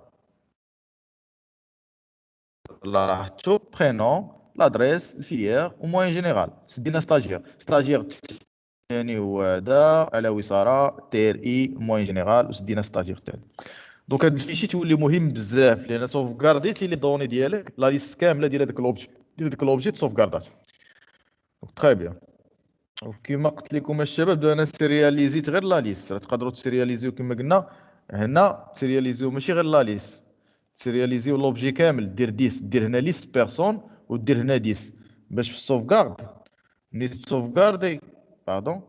لاحظتو برينون لادريس الفيليير وموين جينيرال سدينا ستاجير الثاني هو هذا على وساره تي ار اي موين جينيرال وسدينا ستاجير الثاني. دونك هاد الفيشي تولي مهم بزاف لان سوفغارديتي لي دوني ديالك لا ليست كامله ديال هذاك الاوبجي تسوفغاردات. تري بيان. وكما قلت لكم الشباب دابا انا سيرياليزيت غير لا ليست. راه تقدروا تسيرياليزيو كما قلنا هنا تسيرياليزيو ماشي غير لا ليست، تسيرياليزيو لوبجي كامل. دير 10 دير هنا ليست بيرسون ودير هنا 10 باش في السوفغارد ملي تسوفغاردي باردون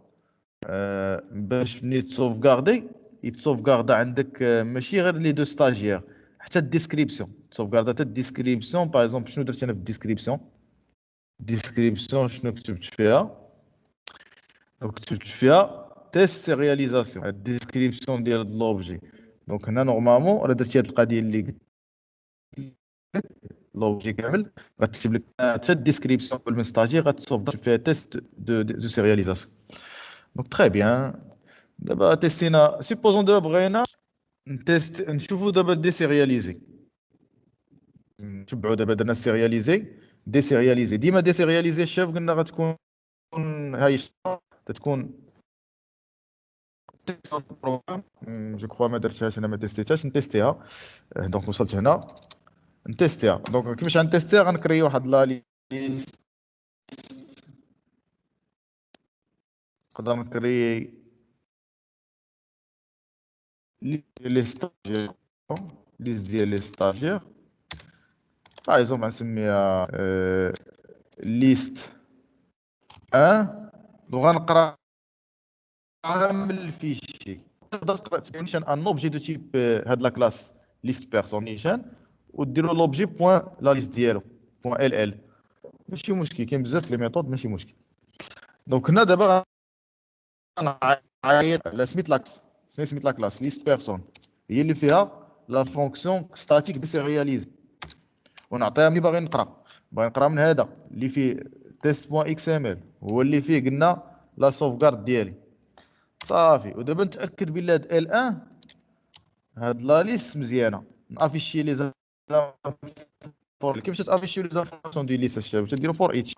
باش ملي تسوفغاردي يتسوفغاردا عندك ماشي غير لي دو ستاجير حتى الديسكريبسيون تسوفغاردا حتى الديسكريبسيون. باغ اكزومبل شنو درت انا في الديسكريبسيون شنو كتبت فيها؟ كتبت فيها تيست سيرياليزاسيون الديسكريبسيون ديال لوبجي. دونك هنا نورمالمون راه درتي هاد القضيه اللي قلت لوبجي كامل غتكتب لك حتى الديسكريبسيون من ستاجير غتصوفغارد فيها تيست دو سيرياليزاسيون. دونك تري بيان. دابا تيستينا سيبوزون دابا بغينا نتيست نشوفوا دابا ديسيرياليزي. نتبعوا دابا درنا سيرياليزي ديسيرياليزي. ديما ديسيرياليزي الشباب قلنا غتكون هاي تتكون بروغرام جو كخوا ما درتهاش انا ما تيستيتهاش نتيستيها. دونك وصلت هنا نتيستيها. دونك كيفاش غنتيستيها؟ غنكري واحد لا ليست. نقدر نكري لي ستاجير ليست ديال لي ستاجير باغ اكزومبل غنسميها ليست 1 وغنقرا من الفيشي. تقدر تقرا تكونيشن ان اوبجي دو تيب هاد لا كلاس ليست بيرسون نيشان وديروا لوبجي بوان لا ليست ديالو بوان ال ماشي مشكل. كاين بزاف لي ميثود ماشي مشكل. دونك هنا دابا غنعيط على سميت لاكس. شنو سميت لا كلاس؟ ليست بيرسون هي اللي فيها لا فونكسيون ستاتيك دي سيرياليز ونعطيها ملي باغي نقرا. باغي نقرا من هذا اللي فيه تيست بوان اكس ام ال هو اللي فيه قلنا لا سوفغارد ديالي صافي. ودابا نتاكد بلي هاد ال 1 هاد لا ليست مزيانه. نافيشي لي فور كيفاش تافيشيو لي زانفورماسيون دي ليست الشباب؟ تديروا فور ايتش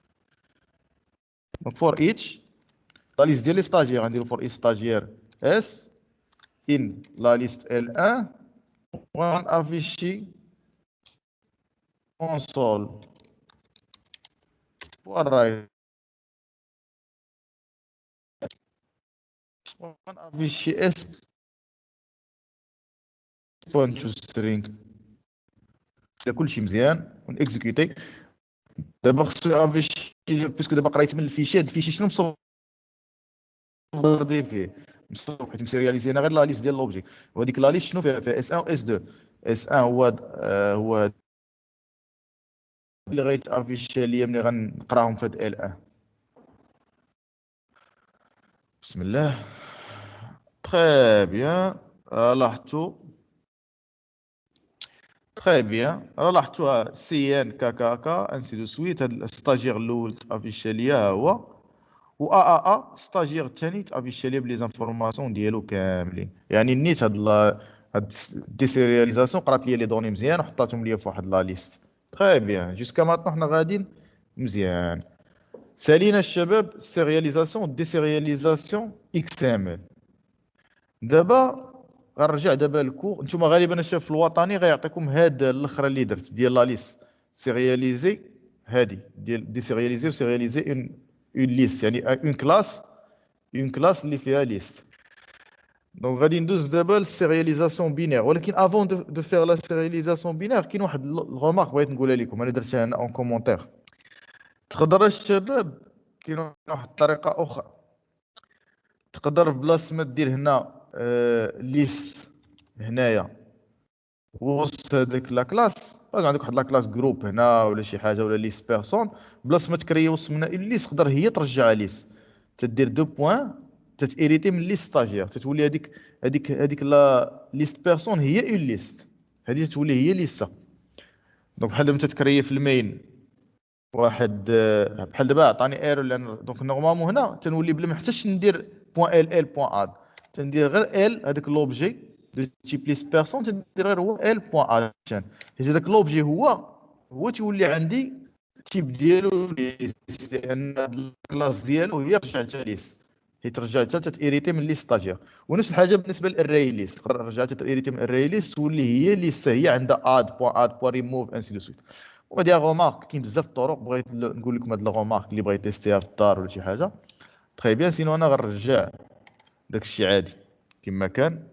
فور ايتش لا ليست ديال لي ستاجير غنديرو فور ايتش ستاجير اس ان لا ليست ال 1 وغنافيشي console والرايت وغنافيشي اس بوينت تو سترينغ. كلشي مزيان ونكزيكوتي. دابا خصو افيشي باسكو دابا قريت من الفيشي، هاد الفيشي شنو مصوردي فيه حيت مسيرياليزي انا غير لا ليست ديال لوبجي، وهذيك لا ليست شنو فيها اس 1 و اس 2. اس 1 هو اللي غيتافيشي ليا ملي غنقراهم في هاد ال 1. بسم الله. تري بيان. لاحظتوا تري بيان، لاحظتوها سي ان كا انسي دو سويت. هاد الستاجير الاول تافيشي ليا ها هو، و ستاجير الثاني تافيشي ليا بلي زانفورماسيون ديالو كاملين. يعني نيت هاد الديسيرياليزاسيون قرات ليا لي دوني مزيان وحطاتهم ليا في واحد لا ليست. تري بيان، جوسكا ماتنو حنا غاديين مزيان. سالينا الشباب السيرياليزاسيون ديسيرياليزاسيون اكس ام ال. دابا غنرجع دابا للكور. نتوما غالبا الشباب في الوطني غيعطيكم هاد الاخرى اللي درت ديال لا ليست سيرياليزي، هادي ديال ديسيرياليزي وسيرياليزي اون ليست، يعني اون كلاس اللي فيها ليست. دونك غادي ندوز دابا للسيرياليزاسيون بينير، ولكن افون دو فيغ لا سيرياليزاسيون بينير كاين واحد الغومارك بغيت نقولها لكم، انا درتها هنا اون كومونتير. تقدر الشباب كاين واحد الطريقه اخرى، تقدر بلاصه ما دير هنا ليست هنايا وسط هذيك لا كلاس، عندك واحد لا كلاس جروب هنا ولا شي حاجه ولا ليست بيرسون، بلاصه ما تكري وسط منها ليست تقدر هي ترجع ليست، تدير دو بوين تتيريتي من ليست ستاجير، تتولي هذيك لا ليست بيرسون هي اون ليست، هذه تولي هي ليستا. دونك بحال دابا تتكري في المين واحد بحال دابا عطاني ايرور، لان دونك نورمالمون هنا تنولي بلا ما حتىش ندير بوين ال بوين اد، تندير غير ال هذاك لوبجي دو تيب ليست بيرسون، تندير غير هو ال بوين اد، حيت هذاك لوبجي هو تولي عندي تيب ديالو ليست، لان هاد الكلاس ديالو هي رجعتها ليست، هي ترجعتها تتيريتي من ليست ستاجير. ونفس الحاجه بالنسبه للاري ليست، تقدر رجعتها تيريتي من الاري ليست تولي هي ليست، هي عندها اد بوين ريموف انسي دو سويت. وهادي غومارك كاين بزاف الطرق، بغيت نقول لكم هاد الغومارك اللي بغيت تيستيها في الدار ولا شي حاجه. تري بيان، سينو انا غنرجع داكشي عادي كما كان.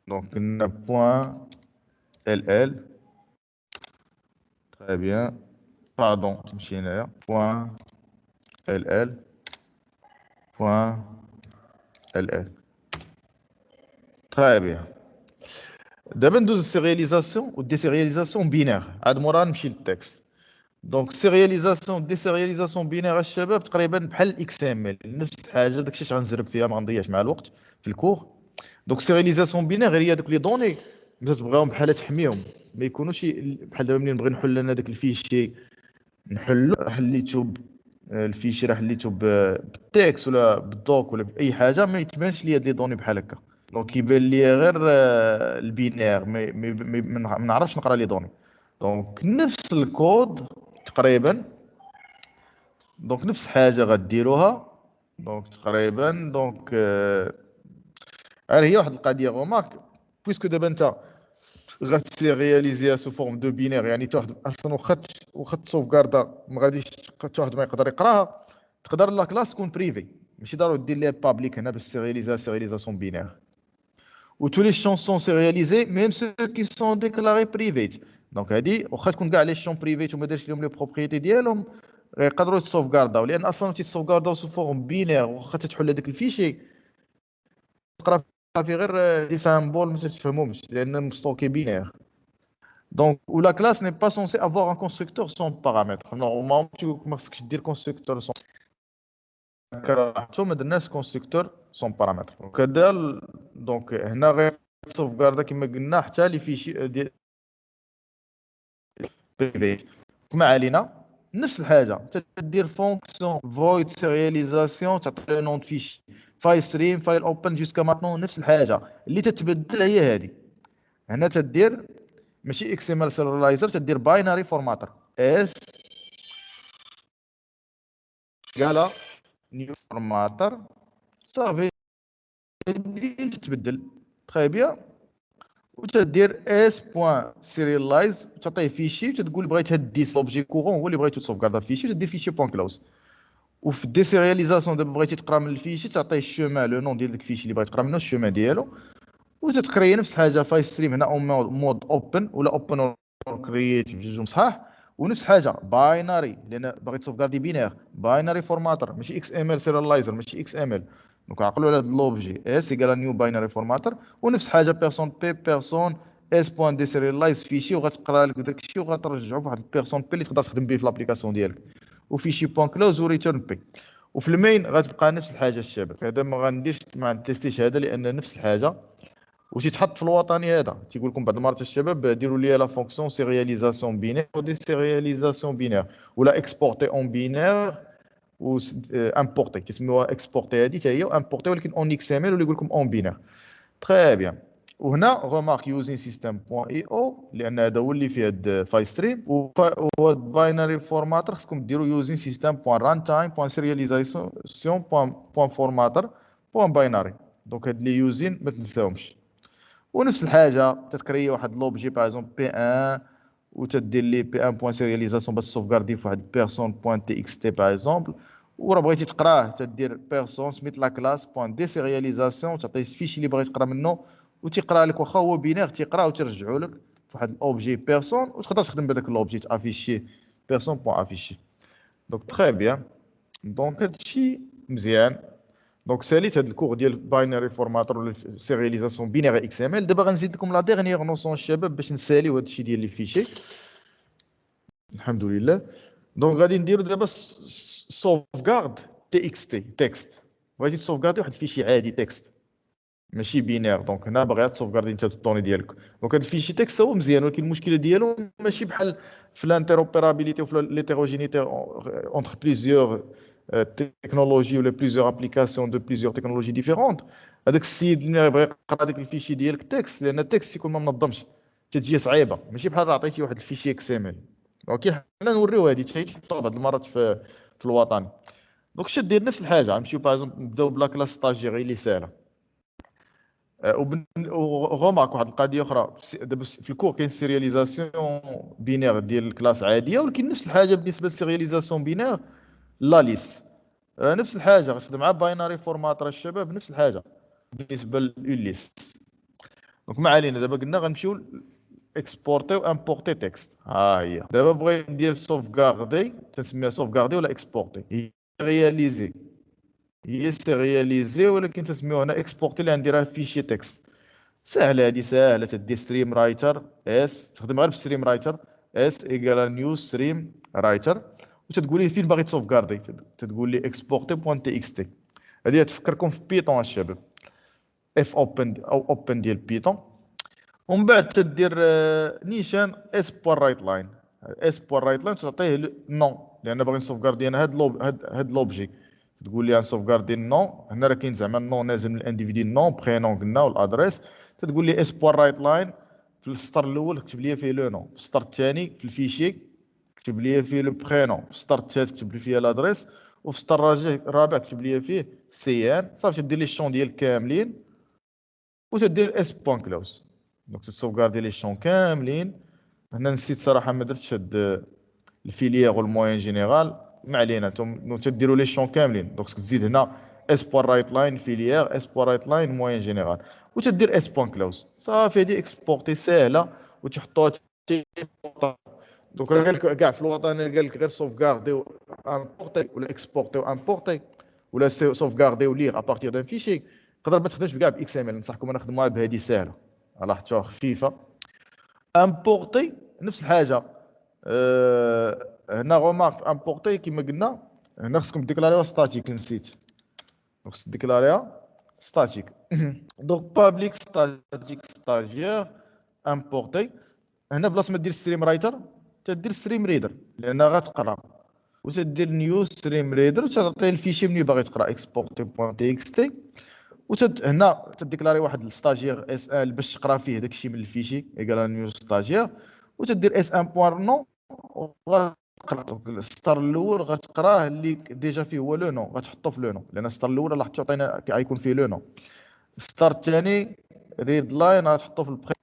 دونك قلنا بوان ال تري بيان، باردون مشي هنايا بوان ال بوان ال تري بيان. دابا ندوز السيرياليزاسيون والديسيرياليزاسيون بينير، عاد موراها نمشي للتكست. دونك سيرياليزاسيون ديسيرياليزاسيون بينير الشباب تقريبا بحال الاكس ام ال، نفس الحاجه، داكشي اش غنزرب فيها ما غنضيعش مع الوقت في الكور. دونك سيرياليزاسيون بينير هي دوك لي دوني ملي تبغيهم بحال تحميهم ما يكونوش بحال دابا ملي نبغي نحل انا داك الفيشي نحلو، حليتو الفيشي راه حليتو بالتكست ولا بالدوك ولا باي حاجه، ما يتبانش لي هاد لي دوني بحال هكا. دونك يبان لي غير البينير، ما نعرفش نقرا لي دوني. دونك نفس الكود تقريبا، دونك نفس الحاجه غديروها. دونك تقريبا دونك غير هي واحد القضيه غومارك، بويسكو دابا انت غاتسيرياليزيها سو فورم دو بينير، يعني حتى واحد اصلا واخا تسوفكاردا ما غاديش حتى واحد ما يقدر يقراها، تقدر لا كلاس تكون بريفي، ماشي ضروري دير ليها بابليك هنا باش سيرياليزاسيون بينير. و tous les champs sont sérialisés même ceux qui sont déclarés privés. دونك هادي واخا تكون كاع لي شون بريفيت وما دارش لهم لي بروبريتي ديالهم يقدروا يتسوفكارداو، لان اصلا تيتسوفكارداو سو فورم بينير، واخا تتحل هذاك الفيشي تقرا فيه غير دي سامبول ما تفهمهمش لان مستوكي بينير. دونك ولا كلاس ني با سونسي افوار ان كونستركتور سون بارامتر، نورمالمون ما خصكش دير كونستركتور سون كرهتو، ما درناش كونستركتور سون بارامتر. وكذا دونك هنا غير سوفكاردا كما قلنا حتى لي فيشي ديال بريفي. ما علينا، نفس الحاجه تدير فونكسيون فويد سيرياليزاسيون، تعطي لو نون فيشي فايل ستريم فايل اوبن جوسكا ماتنون، نفس الحاجه اللي تتبدل هي هذه. هنا تدير ماشي اكس ام ال سيريالايزر، تدير باينري فورماتر اس قالها نيو فورماتر صافي تتبدل تري بيان وتدير اس بوان سيريلايز وتعطيه فيشي وتقول بغيت هاد ديس لوبجي كورون هو اللي بغيتو تسوفكاردا فيشي وتدير فيشي بوان كلوز. وفي الديسيرياليزاسيون دابا بغيتي تقرا من الفيشي تعطيه الشومان لو نون ديال داك الفيشي اللي بغيت تقرا منه الشومان ديالو وتتكري نفس الحاجه فايل ستريم هنا مود اوبن ولا اوبن اور كرييتيف بجوجهم صحاح. ونفس الحاجه باينري لان باغي تسوفكاردي بينير باينري فورماتر ماشي اكس ام ال سيريلايزر ماشي اكس ام ال. دونك عقلوا على هذا اللوبجي اس يقال نيو باينري فورماتر. ونفس الحاجه بيرسون بي بيرسون اس بوان دي سيريلايز فيشي وغتقرا لك داك الشيء وغترجعو فواحد البيرسون بي اللي تقدر تخدم به في لابليكاسيون ديالك وفيشي بوان كلوز وريتيرن بي. وفي المين غتبقى نفس الحاجه الشباب. هذا ما غنديرش ما نتيستيش هذا لان نفس الحاجه وتيتحط في الوطني. هذا تيقول لكم بعض المرات الشباب ديروا لي لا فونكسيون سيرياليزاسيون بينير و دي سيرياليزاسيون بينير ولا اكسبورتي اون بينير و امبورتي كيسميوها اكسبورتي هذه حتى هي وامبورتي ولكن اون اكس ام ال ولا يقول لكم اون بينير. تري بيان. وهنا ريمارك يوزين سيستم بوان اي او لان هذا هو اللي فيه هاد فايل ستريم و باينري فورماتر خصكم ديروا يوزين سيستم بوان ران تايم بوان سيرياليزاسيون بوان فورماتر بوان باينري. دونك هاد لي يوزين ما تنساوهمش. ونفس الحاجه تتكري واحد لوبجي باغ اكزومبل بي 1 وتدير لي بي 1 بوان سيرياليزاسيون باش سوفغاردي في واحد بيرسون بوان تي اكس تي باغ اكزومبل. وراه بغيتي تقراه تدير بيرسون سميت لا كلاس بوان دي سيرياليزاسيون تعطيه الفيشي اللي باغي تقرا منه وتيقرا لك واخا هو بينير تيقرا وترجعو لك في واحد الاوبجي بيرسون وتقدر تخدم بهذاك الاوبجي تافيشي بيرسون بوان افيشي. دونك تري بيان. دونك هادشي مزيان. دونك ساليت هاد الكور ديال باينري فورماتر ولا سيرياليزاسيون بينير اكس ام ال. دابا غنزيد لكم لا ديرنيير نوسيون الشباب باش نساليو هاد الشيء ديال لي فيشي. الحمد لله. دونك غادي نديرو دابا سوفغارد تي اكس تي تكست. بغيتي تسوفغاردي واحد الفيشي عادي تكست ماشي بينير. دونك هنا باغي تسوفغاردي انت الطوني ديالك. دونك هاد الفيشي تكست هو مزيان ولكن المشكله ديالو ماشي بحال في الانتروبيرابيليتي وفي ليتيروجينيتي اونتر بليزيور تكنولوجي ولا بليزيور ابليكاسيون دو بليزيور تكنولوجي ديفيرونت. هذاك السيد اللي يبغي يقرا داك الفيشي ديالك تكست لان التكست يكون ما منظمش تجي صعيبه ماشي بحال عطيتي واحد الفيشي اكس ام ال. دونك حنا نوريو هذه حتى تحطوها بعض المرات في الوطني. دونك شاد دير نفس الحاجه غنمشيو باغ اكزومبل نبداو بلا كلاس ستاجير اللي ساهله. وغومارك واحد القضيه اخرى دابا في الكور كاين سيرياليزاسيون بينير ديال الكلاس عاديه ولكن نفس الحاجه بالنسبه للسيرياليزاسيون بينير لا ليس نفس الحاجه غتخدم مع باينري فورماتر الشباب نفس الحاجه بالنسبه لليس. دونك ما علينا. دابا قلنا غنمشيو اكسبورتي و امبورتي تكست. ها هي دابا بغيت ندير سوفغاردي تنسميها سوفغاردي ولا اكسبورتي هي رياليزي هي سيرياليزي ولكن تسميوها هنا اكسبورتي اللي غنديرها في فيشي تكست. سهله هذه سهله. تدي ستريم رايتر اس تخدم غير بستريم رايتر اس ايكال نيو ستريم رايتر وتتقول لي فين باغي تسوفغاردي تتقول لي اكسبورتي بوان تي اكس تي. هذه تفكركم في بيتون الشباب اف اوبن او اوبن ديال بيتون. ومن بعد تدير نيشان اس بوان رايت لاين اس بوان رايت لاين تعطيه نون لان باغي نسوفغاردي انا هاد لوبجي تقول لي سوفغاردي النون. هنا راه كاين زعما النون نازل من الانديفيدي النون برينون قلنا والادريس. تتقول لي اس بوان رايت لاين في السطر الاول كتب لي فيه لو نون في السطر الثاني في الفيشي كتب لي فيه لو برينون في السطر الثالث كتب لي فيه الادريس وفي السطر الرابع كتب لي فيه سي ان. صافي تدير لي الشون ديال كاملين وتدير اس بوان كلوز. دونك تسوفغاردي لي شون كاملين. هنا نسيت صراحه ما درتش هاد الفيليير والموين جينيرال ما علينا. نتوما تديروا لي شون كاملين. دونك تزيد هنا اس بوان رايت لاين فيليير اس بوان رايت لاين موين جينيرال وتدير اس بوان كلوز. صافي هادي اكسبورتي ساهله وتحطوها. دونك قال لك كاع في الوطن قال لك غير سوفغاردي امبورتي ولا اكسبورتي امبورتي ولا سوفغاردي وليغ ابارتيغ دان فيشي. تقدر ما تخدمش كاع باكس ام ال. ننصحكم انا نخدموها بهذه ساهله لاحظتوها خفيفه. امبورتي نفس الحاجه. هنا غومارك امبورتي كما قلنا هنا خصكم ديكلاريوها ستاتيك نسيت. دونك خصك ديكلاريها ستاتيك. دونك بابليك ستاتيك ستاجير امبورتي. هنا بلاصه ما دير ستريم رايتر تدير ستريم ريدر لان غتقرا وتدير نيو ستريم ريدر وتعطيه الفيشي مني باغي تقرا اكسبورتي بوان تي اكس تي هنا تديكلاري واحد الستاجير اس ان باش تقرا فيه داكشي من الفيشي ايكال نيو ستاجير وتدير اس ان بوان نو دونك السطر الاول غتقراه اللي ديجا فيه هو لو نون، غتحطو في لو نون، لان السطر الاول لاحظتو عطينا غيكون فيه لو نون. السطر الثاني ريد لاين غتحطو في البري،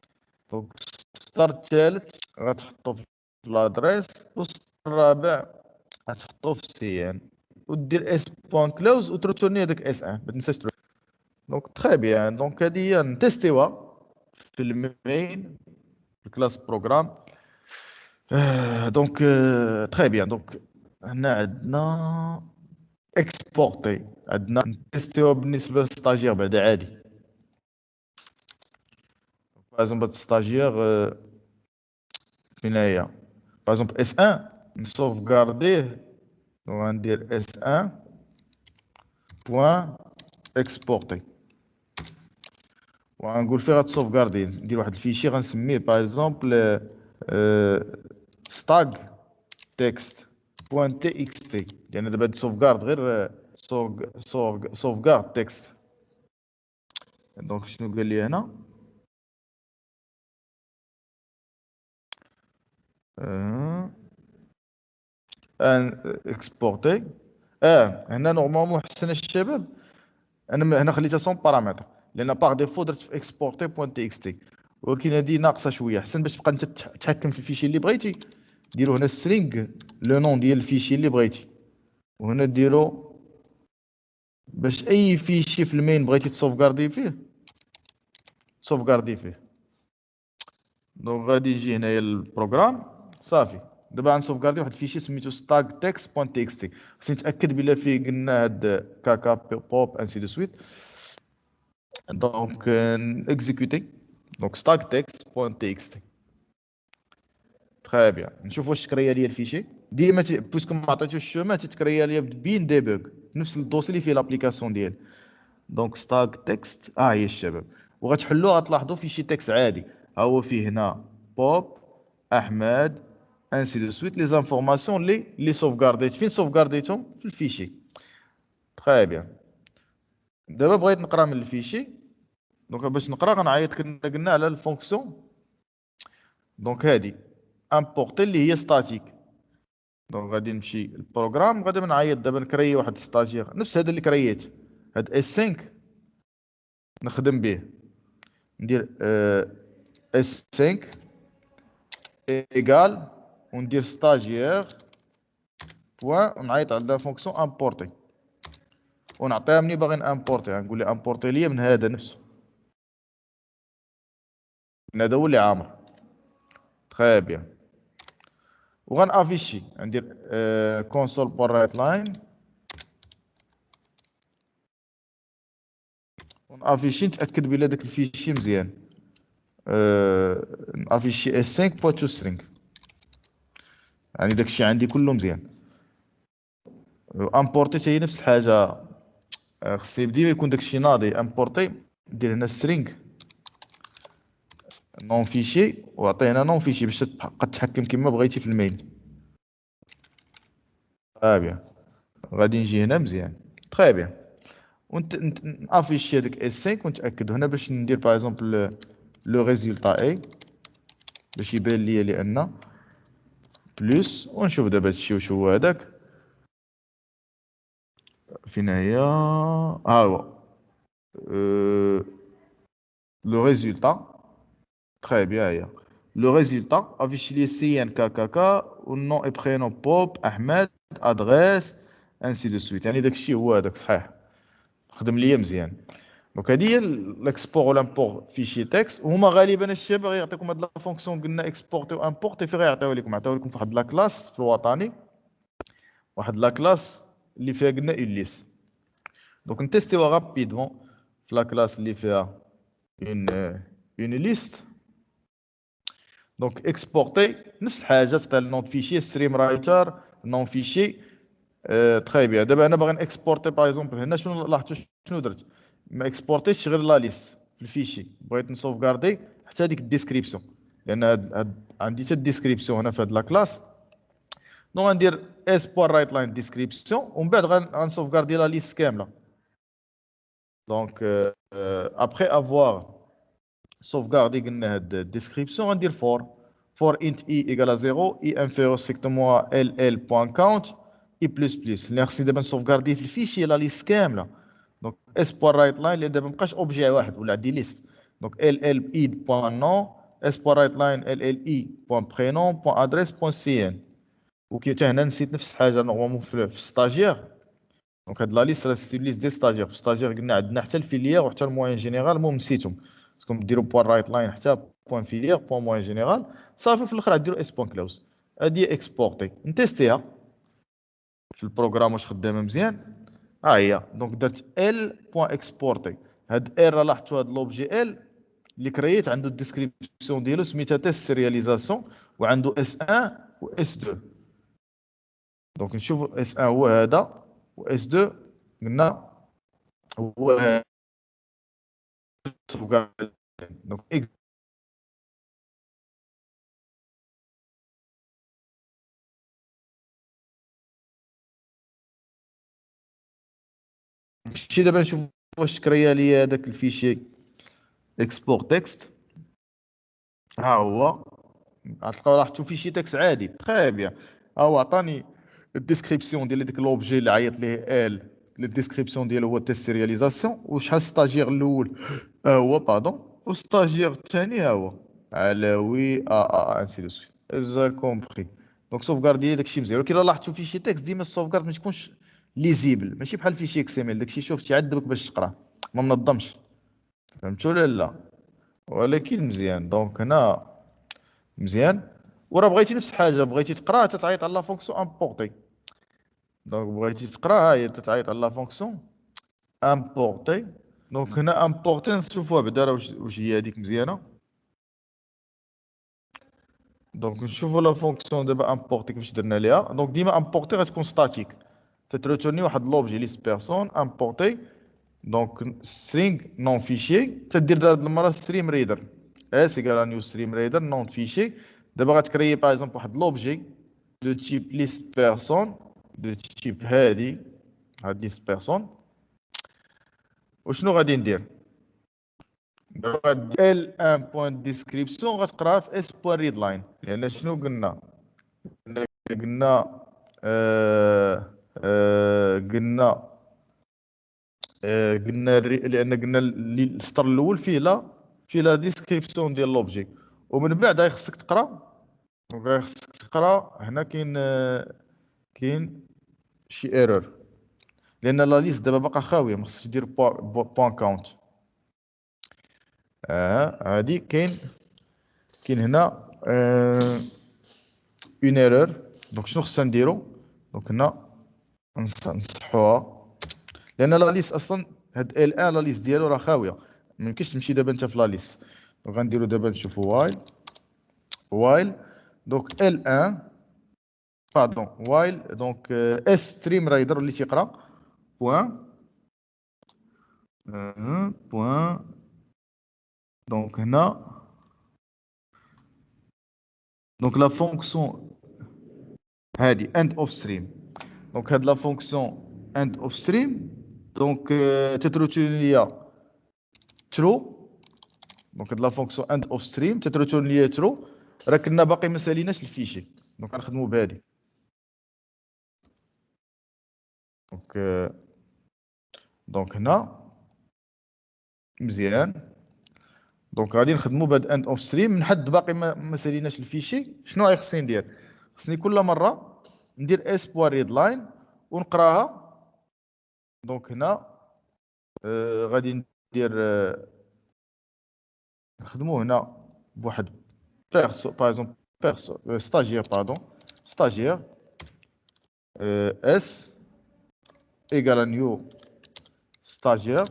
دونك السطر الثالث غتحطو في لادريس، والسطر الرابع غتحطو في السي ان، ودير اس بوان كلوز وترتورني هذاك اس ان، ما تنساش دونك تري بيان. دونك هادي هي نتيستيوها في المين الكلاس بروغرام. دونك تري بيان. دونك هنا عندنا اكسبورتي، عندنا نتيستيوها بالنسبه للستاجير بعدا عادي. باغ اكزومبل ستاجير فين هي؟ باغ اكزومبل اس 1 نسوفغارديه، وغندير اس 1 بوان اكسبورتي، وغنقول فيه غتسوفغاردي، ندير واحد الفيشي غنسميه باغ اكزومبل ستاغ تكست بوان تي اكس تي، لان دابا هاد سوفغارد غير سوفغارد تكست. دونك شنو قال لي هنا؟ ان اكسبورتي. هنا نورمالمون حسن الشباب، انا هنا خليتها سون بارامتر، لان باغ ديفو درت في اكسبورتي بوان تي اكس تي، ولكن هادي ناقصه شويه. حسن باش تبقى انت تتحكم في الفيشي اللي بغيتي، ديرو هنا سترينغ لو نون ديال الفيشي اللي بغيتي، وهنا ديرو باش اي فيشي في المين بغيتي تسوفغاردي فيه تسوفغاردي فيه. دونك غادي يجي هنايا البروغرام صافي. دابا غنسوفغاردي واحد الفيشي سميتو ستاك تكست بوان تي اكس تي، خصني نتاكد بلا فيه قلنا هاد كاكا بوب انسي دو سويت. دونك اكزيكوتي، دونك ستاك تكست بوان تي اكس تي. تري بيان. نشوف واش تكريا ليا الفيشي ديما بويسكو ما عطيتوش الشوما تتكريا ليا بين ديبوغ نفس الدوسي اللي فيه لابليكاسيون ديالي. دونك ستاك تكست هي الشباب، وغتحلوها تلاحظوا في شي تكست عادي، ها هو فيه هنا بوب احمد انسي دو سويت لي زانفورماسيون اللي سوفغارديت. فين سوفغارديتهم؟ في الفيشي. تري بيان. دابا بغيت نقرا من الفيشي، دونك باش نقرا غنعيط كنا قلنا على الفونكسيون. دونك هادي امبورتي اللي هي ستاتيك. دونك غادي نمشي البروغرام، غادي نعيط دابا نكري واحد ستاجير نفس هذا اللي كرييت، هاد اس 5 نخدم به، ندير اس 5 ايكال وندير ستاجير بوان ونعيط على لا فونكسيون امبورتي، ونعطيها مني باغي نامبورتي، غنقول لي امبورتي ليا من هذا نفسه، من هذا هو اللي عامر. تري بيان. وغنافيشي ندير كونسول بور رايت لاين، ونافيشي نتاكد بلي داك الفيشي مزيان. نافيشي اس 5 بوان تو سترينغ، يعني داكشي عندي كله مزيان. امبورتي هي نفس الحاجه، خصني ديما يكون داكشي ناضي. امبورتي دير هنا سترينغ نون فيشي، وعطيه هنا نون فيشي باش تبقى تتحكم كما بغيتي في المين. تري بيان. غادي نجي هنا مزيان. تري بيان. نافيشي هذاك اس 5 ونتاكد هنا باش ندير باغ اكزومبل لو ريزولتا اي باش يبان ليا لان بلس، ونشوف دابا هادشي واش هو هذاك. فين هي؟ ها هو لو ريزولتا. تري بيان. هي لو ريزولتا افيشي لي سي ان كا والنون اي برينون بوب احمد ادريس انسي دو سويت، يعني داكشي هو هذاك صحيح، خدم ليا مزيان. دونك هادي هي الاكسبور والامبور فيشي تكست، وهما غالبا الشباب غيعطيكم هاد لا فونكسيون قلنا اكسبورتي وامبورتي، في غيعطيوها لكم، عطاوها لكم في واحد لا كلاس في الوطني، واحد لا كلاس اللي فيها قلنا اون ليست. دونك نتيستيوها رابيدمون في لا كلاس اللي فيها اون ليست. دونك اكسبورتي نفس الحاجه تاع النون فيشي ستريم رايتر نون فيشي. تري بيان. دابا انا باغي نكسبورتي باغ اكزومبل هنا، شنو لاحظتوا شنو درت؟ ما اكسبورتيش غير لا ليست في الفيشي، بغيت نسوفغاردي حتى هذيك الديسكريبسيون، لان عندي حتى الديسكريبسيون هنا في هاد لا كلاس. دونك غندير اس بوان رايت لاين ديسكريبسيون، ومن بعد غنسوفغاردي لا ليست كامله. دونك ابخي افوار سوفغاردي قلنا هاد الديسكريبسيون غندير فور، for int I égale à 0, I inférieur strictement à ll.count, I plus plus. اللي خصني دابا نسوفغاردي في الفيشي لا ليست كامله. دونك اس بوان رايت لاين اللي دابا مابقاش اوبجي واحد ولا عندي ليست. دونك ll I بوان نون اس بوان رايت لاين ll I بوان برينون بوان ادريس بوان cn. وكي حتى هنا نسيت نفس الحاجه نورمالمون في ستاجير. دونك هاد لا ليست راه سيتي ليست دي ستاجير. في ستاجير قلنا عندنا حتى الفيليير وحتى الموين جينيرال، المهم نسيتهم. خصكم ديروا بوان رايت لاين حتى بوان فيليير بوان موين جينيرال صافي. في الاخر ديروا اس بوان كلوز. هادي اكسبورتي نتيستيها في البروغرام واش خدامه مزيان. ها هي دونك درت ال بوان اكسبورتي. هاد ال راه لاحظتوا هاد لوبجي ال اللي كرييت عنده الديسكريبسيون ديالو سميتها تيست سيرياليزاسيون وعنده اس 1 و اس 2. دونك نشوفوا اس 1 هو هذا و اس 2 قلنا هو هذا. دونك نمشي دابا نشوف واش كريا لي هذاك الفيشي اكسبورت تكست. ها هو غتلقاو لاحظتوا فيشي تكست عادي تري بيان. ها هو عطاني الديسكريبسيون ديال ديك لوبجي اللي عيط ليه ال. الديسكريبسيون ديالو هو تيست سيرياليزاسيون وشحال ستاجير الاول هو باردون والستاجير الثاني ها هو علوي انسي دو سويت از كومبري. دونك سوفغاردي داكشي مزيان. ولكن لاحظتوا فيشي تكست ديما السوفغارد ما تكونش ليزيبل، ماشي بحال فيشي اكس ام ال داكشي شوف تيعذبك باش تقراه ما منظمش. فهمتوا ولا لا؟ ولكن مزيان. دونك هنا مزيان. وراه بغيتي نفس الحاجه بغيتي تقرا تتعيط على لا فونكسيون امبورتي. دونك بغيتي تقرا ها هي تتعيط على لا فونكسيون امبورتي. دونك هنا امبورتي نشوفوها بعدا راه واش هي هذيك مزيانه. دونك نشوفوا لا فونكسيون دابا امبورتي كيفاش درنا ليها. دونك ديما امبورتي غتكون ستاتيك تتروتورني واحد لوبجي ليست بيرسون امبورتي. دونك سترينغ نون فيشي تدير هاد المره ستريم ريدر اس ايكال نيو ستريم ريدر نون فيشي. دابا غتكري باغ اكزومبل واحد لوبجي دو تيب ليست بيرسون دو تيب هادي هاد ليست بيرسون. وشنو غادي ندير؟ ال ان بوين ديسكريبسيون غتقراها في اس بوين ريد لاين. لان شنو قلنا؟ قلنا قلنا لان قلنا السطر الاول فيه لا ديسكريبسيون ديال لوبجي ومن بعد خصك تقرا. دونك خصك تقرا هنا كاين شي ايرور لان لا ليست دابا باقا خاويه ما خصكش دير بوان كاونت. هادي كاين هنا اون ايرور. دونك شنو خصنا نديرو؟ دونك هنا نصحوها لان لا ليست اصلا هاد ال ان لا ليست ديالو راه خاويه ما يمكنش تمشي دابا انت في لا ليست. دونك غنديرو دابا نشوفو وايل دونك ال ان باردون وايل دونك اس ستريم رايدر اللي تيقرا بوان بوان. دونك هنا دونك لا فونكسيون هادي end of stream. دونك هاد لا فونكسيون end of stream دونك تتروتورني ليا true. دونك هاد لا فونكسيون end of stream تتروتورني ليا true. راه كنا باقي ما ساليناش الفيشي دونك غنخدمو بهادي. دونك هنا مزيان. دونك غادي نخدمو بهاد end of stream من حد باقي ما ساليناش الفيشي. شنو خصني ندير؟ خصني كل مره ندير اس بوان ريد لاين ونقراها. دونك هنا غادي ندير نخدمو هنا بواحد بيرسو باغ اكزومبل بيرسو ستاجير باردون ستاجير اس ايكال نيو ستاجير.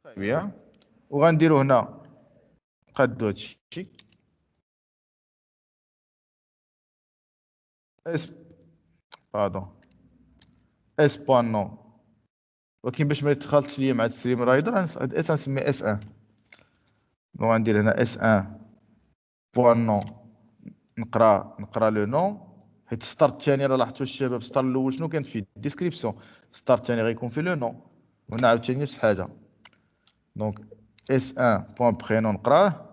طيب بيان. وغنديرو هنا قادو هادشي اس باردون اس بوان نون. ولكن باش ما يتخلطش ليا مع الستريم رايدر هاد اس غنسميه اس ان. دونك غندير هنا اس ان بوان نون نقرا لو نون حيت السطر الثاني راه لاحظتوا الشباب السطر الاول شنو كان فيه الديسكريبسيون. السطر الثاني غيكون فيه لو نون وهنا عاوتاني نفس الحاجه. دونك اس ان بوان برينون نقراه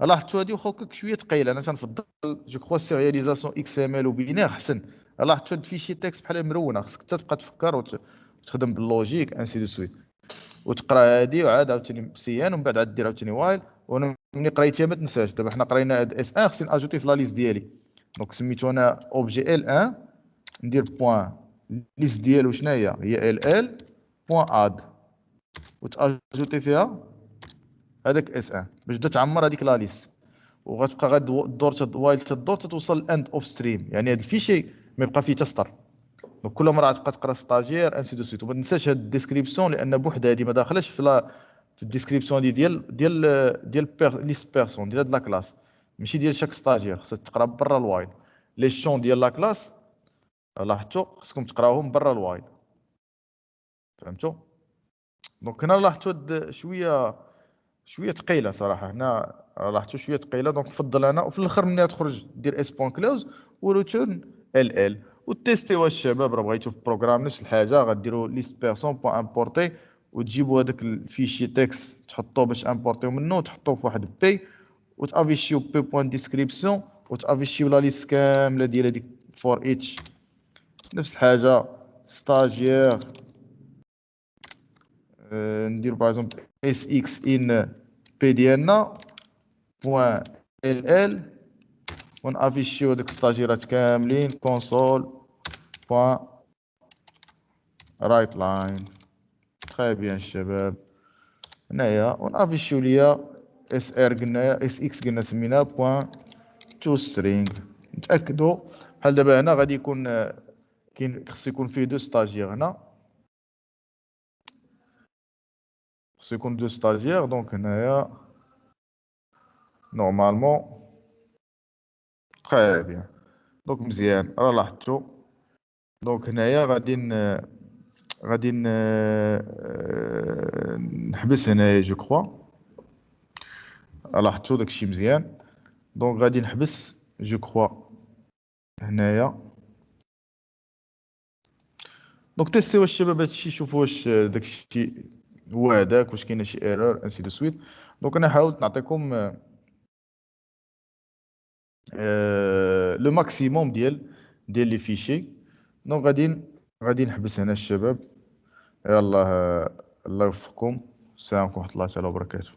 لاحظتوا هادي واخا هكاك شويه ثقيله، انا تنفضل جو كخوا سيرياليزاسيون اكس ام ال وبينير احسن. لاحظتوا هاد الفيشي تكست بحال مرونه، خصك حتى تبقى تفكر وتخدم باللوجيك انسي دو سويت، وتقرا هادي وعاد عاوتاني سيان ومن بعد عاد دير عاوتاني وايل. وانا ملي قريتها ما تنساش. دابا حنا قرينا هاد اس ان، خصني اجوتي في لا ليست ديالي. دونك سميتو انا اوبجي ال ان، ندير بوان ليست ديالو شنو هي ال بوان اد، وتاجوتي فيها هذاك اس ان باش تبدا تعمر هذيك لا ليست. وغتبقى غدور وايل تدور توصل لاند اوف ستريم، يعني هذا الفيشي ما يبقى فيه تسطر. دونك كل مره غتبقى تقرا ستاجير انسي دو سويت. وما تنساش هاد الديسكريبسيون، لان بوحدها هادي ما داخلاش في في الديسكريبسيون ديال ليست بيرسون ديال هاد لا كلاس، ماشي ديال شاك ستاجير. خصك تقرا برا الوايل لي شون ديال لا كلاس. لاحظتوا خصكم تقراوهم برا الوايل، فهمتوا؟ دونك هنا لاحظتوا شويه ثقيله صراحه. هنا لاحظتوا شويه ثقيله، دونك نفضل انا. وفي الاخر ملي تخرج دير اس بوان كلوز وروتورن ال وتيستيو الشباب. راه بغيتو في بروغرام نفس الحاجه، غديروا ليست بيرسون بوان امبورتي، وتجيبوا هذاك الفيشي تكست تحطوه باش امبورتيو منه، وتحطوه في واحد بي، وتافيشيو بي بوان ديسكريبسيون، وتافيشيو لا ليست كامله ديال هذيك فور ايتش نفس الحاجه. ستاجير نديرو باغ اكزومبل اس اكس ان بي ديالنا بوان ال ونافيشيو دوك الستاجيرات كاملين كونسول بوان رايت لاين. تري بيان الشباب. هنايا ونافيشيو ليا اس ار قلنا اس اكس قلنا سميناه بوان تو سترينغ. نتاكدوا بحال دابا هنا غادي يكون كاين، خص يكون فيه دو ستاجير هنا، خص يكون دو ستاجير. دونك هنايا نورمالمون تري بيان. دونك مزيان راه لاحظتوا. دونك هنايا غادي نحبس هنايا جو كخوا. لاحظتوا داكشي مزيان. دونك غادي نحبس جو كخوا هنايا. دونك تيستيو الشباب هادشي، شوفوا واش داكشي هو هذاك، واش كاينه شي ايرور انسي دو سويت. دونك انا حاولت نعطيكم لو ماكسيموم ديال لي فيشي. دونك غادي نحبس هنا الشباب. يلا الله يوفقكم. السلام عليكم ورحمه الله تعالى وبركاته.